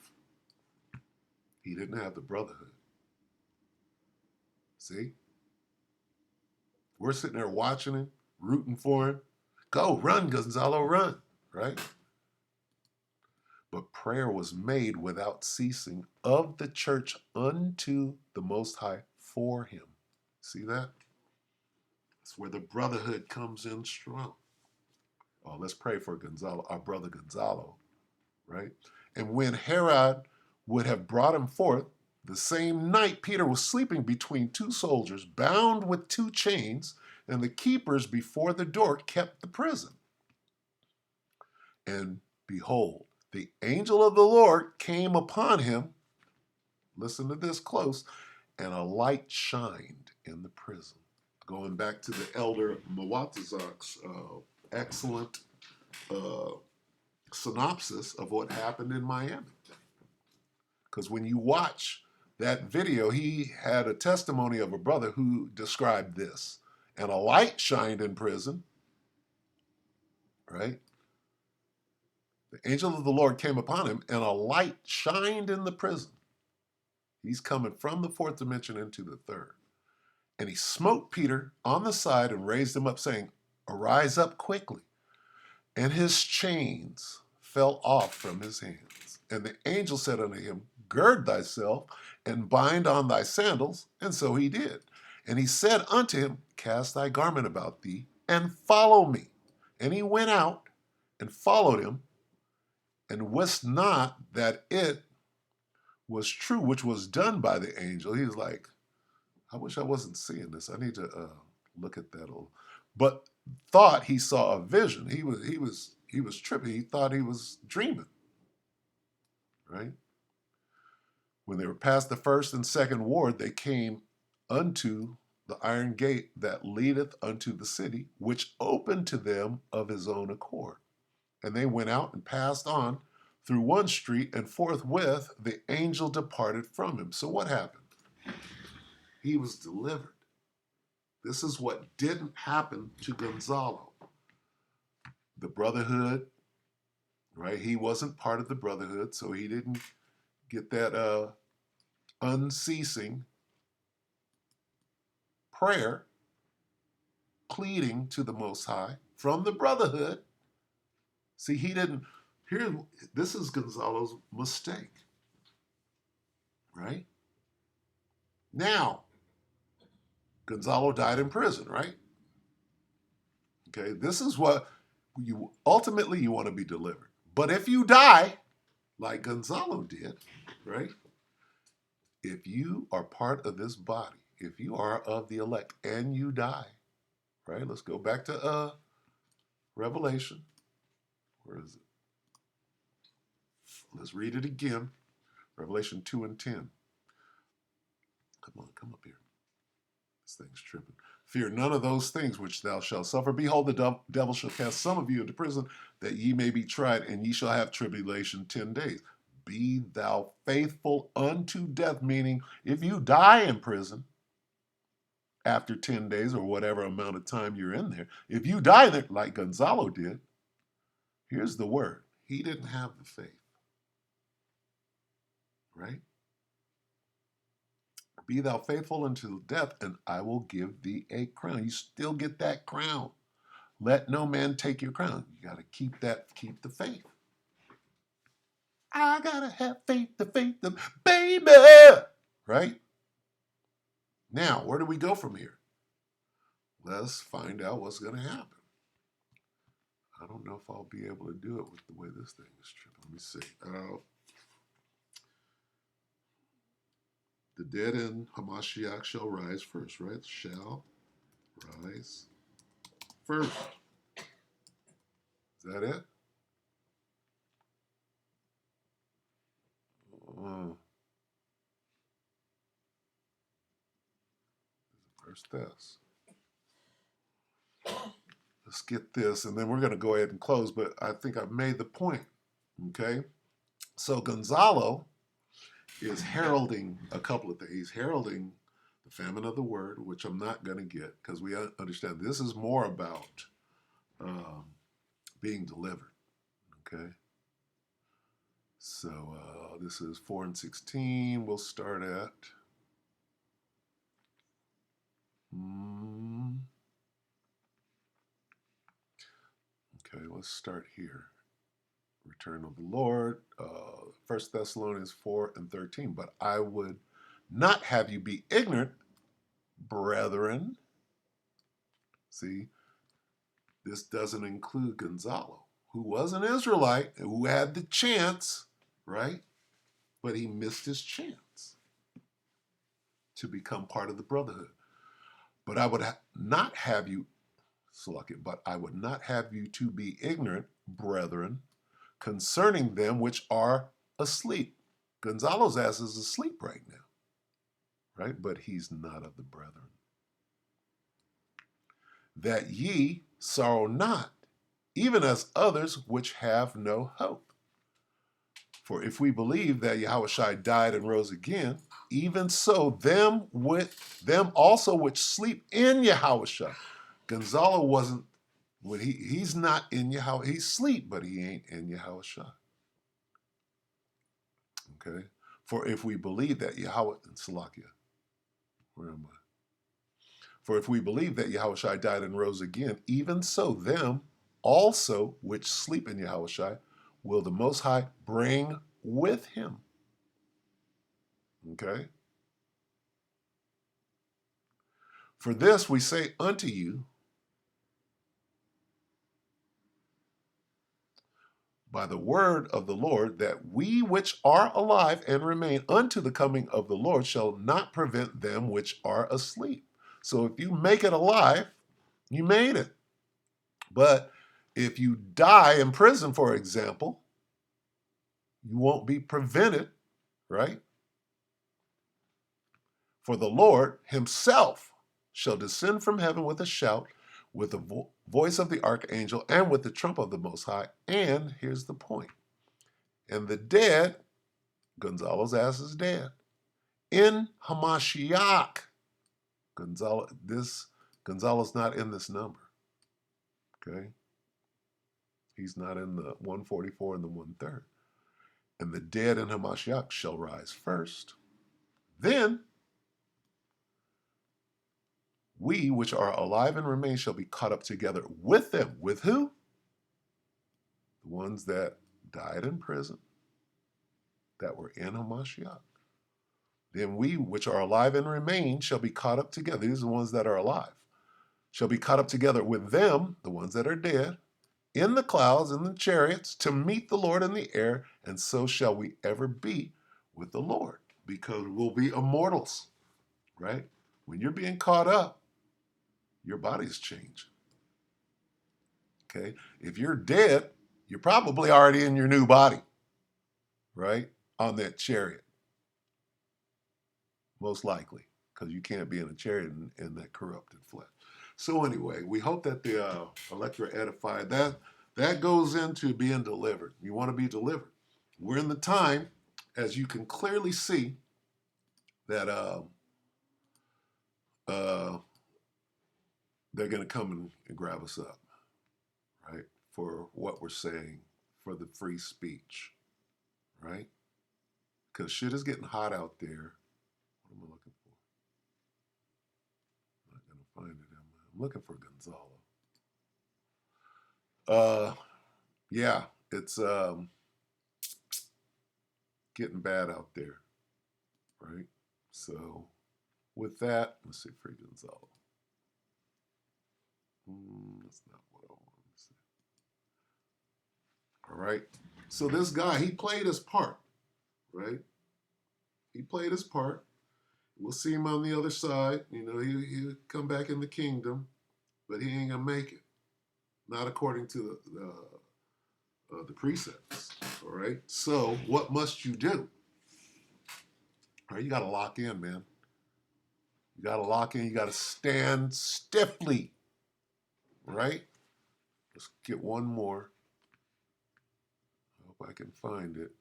He didn't have the brotherhood. See? We're sitting there watching him. rooting for him. Go, run, Gonzalo, run, right? But prayer was made without ceasing of the church unto the Most High for him. See that? That's where the brotherhood comes in strong. Oh, let's pray for Gonzalo, our brother Gonzalo, right? And when Herod would have brought him forth, the same night Peter was sleeping between two soldiers, bound with two chains, and the keepers before the door kept the prison. And behold, the angel of the Lord came upon him. Listen to this close. And a light shined in the prison. Going back to the elder Mwatazak's excellent synopsis of what happened in Miami. Because when you watch that video, he had a testimony of a brother who described this. And a light shined in prison, right? The angel of the Lord came upon him, and a light shined in the prison. He's coming from the fourth dimension into the third. And he smote Peter on the side and raised him up, saying, Arise up quickly. And his chains fell off from his hands. And the angel said unto him, Gird thyself and bind on thy sandals. And so he did. And he said unto him, Cast thy garment about thee and follow me. And he went out and followed him, and wist not that it was true which was done by the angel. He was like, I wish I wasn't seeing this. I need to look at that. But thought he saw a vision. He was tripping. He thought he was dreaming. Right? When they were past the first and second ward, they came unto the iron gate that leadeth unto the city, which opened to them of his own accord. And they went out and passed on through one street, and forthwith the angel departed from him. So what happened? He was delivered. This is what didn't happen to Gonzalo. The brotherhood, right? He wasn't part of the brotherhood, so he didn't get that unceasing prayer, pleading to the Most High from the brotherhood. See, he didn't. Here, this is Gonzalo's mistake, right? Now, Gonzalo died in prison, right? Okay, this is what you ultimately you want to be delivered. But if you die, like Gonzalo did, right? If you are part of this body, if you are of the elect and you die, right? Let's go back to Revelation. Where is it? Let's read it again. Revelation 2 and 10. Come on, come up here. This thing's tripping. Fear none of those things which thou shalt suffer. Behold, the devil shall cast some of you into prison, that ye may be tried, and ye shall have tribulation 10 days. Be thou faithful unto death, meaning if you die in prison after 10 days or whatever amount of time you're in there, if you die there, like Gonzalo did, here's the word. He didn't have the faith, right? Be thou faithful unto death, and I will give thee a crown. You still get that crown. Let no man take your crown. You got to keep the faith. I got to have faith, the baby. Right? Now, where do we go from here? Let's find out what's going to happen. I don't know if I'll be able to do it with the way this thing is tripping. Let me see. The dead in Hamashiach shall rise first, right? Shall rise first. Is that it? Where's this? Let's get this, and then we're going to go ahead and close, but I think I've made the point, okay? So Gonzalo is heralding a couple of things. He's heralding the famine of the word, which I'm not going to get because we understand this is more about being delivered, okay? So this is 4 and 16. We'll start at Okay, let's start here. Return of the Lord, 1 Thessalonians 4 and 13. But I would not have you be ignorant, brethren. See, this doesn't include Gonzalo, who was an Israelite, who had the chance, right? But he missed his chance to become part of the brotherhood. But I would not have you, but I would not have you to be ignorant, brethren, concerning them which are asleep. Gonzalo's ass is asleep right now, right? But he's not of the brethren. That ye sorrow not, even as others which have no hope. For if we believe that Yahushua died and rose again, even so them also which sleep in Yahushua. Gonzalo wasn't when he's not in Yahushua. He's asleep, but he ain't in Yahushua. Okay? For if we believe that Yahweh and Salakia, where am I? For if we believe that Yahushua died and rose again, even so them also which sleep in Yahushua will the Most High bring with him. Okay? For this we say unto you by the word of the Lord, that we which are alive and remain unto the coming of the Lord shall not prevent them which are asleep. So if you make it alive, you made it. But if you die in prison, for example, you won't be prevented, right? For the Lord himself shall descend from heaven with a shout, with the voice of the archangel, and with the trump of the Most High. And here's the point. And the dead, Gonzalo's ass is dead, in Hamashiach. Gonzalo's not in this number. Okay? He's not in the 144 and the 1/3. And the dead in Hamashiach shall rise first. Then we which are alive and remain shall be caught up together with them. With who? The ones that died in prison, that were in Hamashiach. Then we which are alive and remain shall be caught up together. These are the ones that are alive. Shall be caught up together with them, the ones that are dead, in the clouds, in the chariots, to meet the Lord in the air, and so shall we ever be with the Lord, because we'll be immortals, right? When you're being caught up, your body's changed. Okay? If you're dead, you're probably already in your new body, right? On that chariot. Most likely, because you can't be in a chariot in that corrupted flesh. So anyway, we hope that the elector edified. That goes into being delivered. You want to be delivered. We're in the time, as you can clearly see, that they're going to come and grab us up, right? For what we're saying, for the free speech, right? Because shit is getting hot out there. What am I looking for? I'm not going to find it. I'm looking for Gonzalo. Yeah, it's getting bad out there, right? So with that, let's see, free Gonzalo. That's not what I want to say. All right. So this guy, he played his part, right? He played his part. We'll see him on the other side. You know, he'll come back in the kingdom, but he ain't gonna make it. Not according to the precepts. All right. So what must you do? All right, you got to lock in, man. You got to lock in. You got to stand stiffly. Right? Let's get one more. I hope I can find it.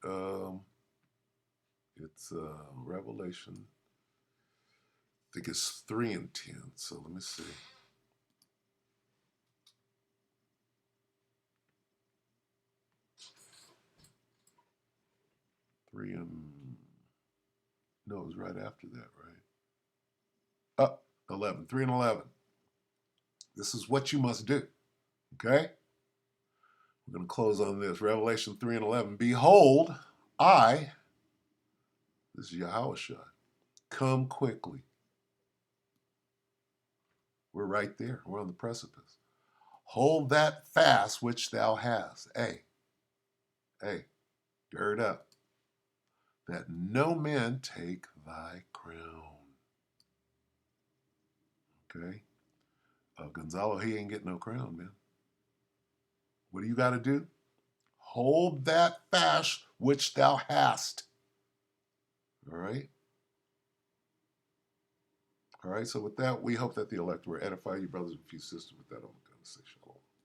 It's Revelation. I think it's 3 and 10. So let me see. 3 and no, it was right after that, right? 11. 3 and 11. This is what you must do. Okay? We're going to close on this. Revelation 3 and 11. Behold, this is Yahushua, come quickly. We're right there. We're on the precipice. Hold that fast which thou hast. Hey, gird up, that no man take thy crown. Okay? Gonzalo, he ain't getting no crown, man. What do you got to do? Hold that fast which thou hast. All right? All right, so with that, we hope that the elect will edify you, brothers and few sisters. With that, I'm going to say shalom.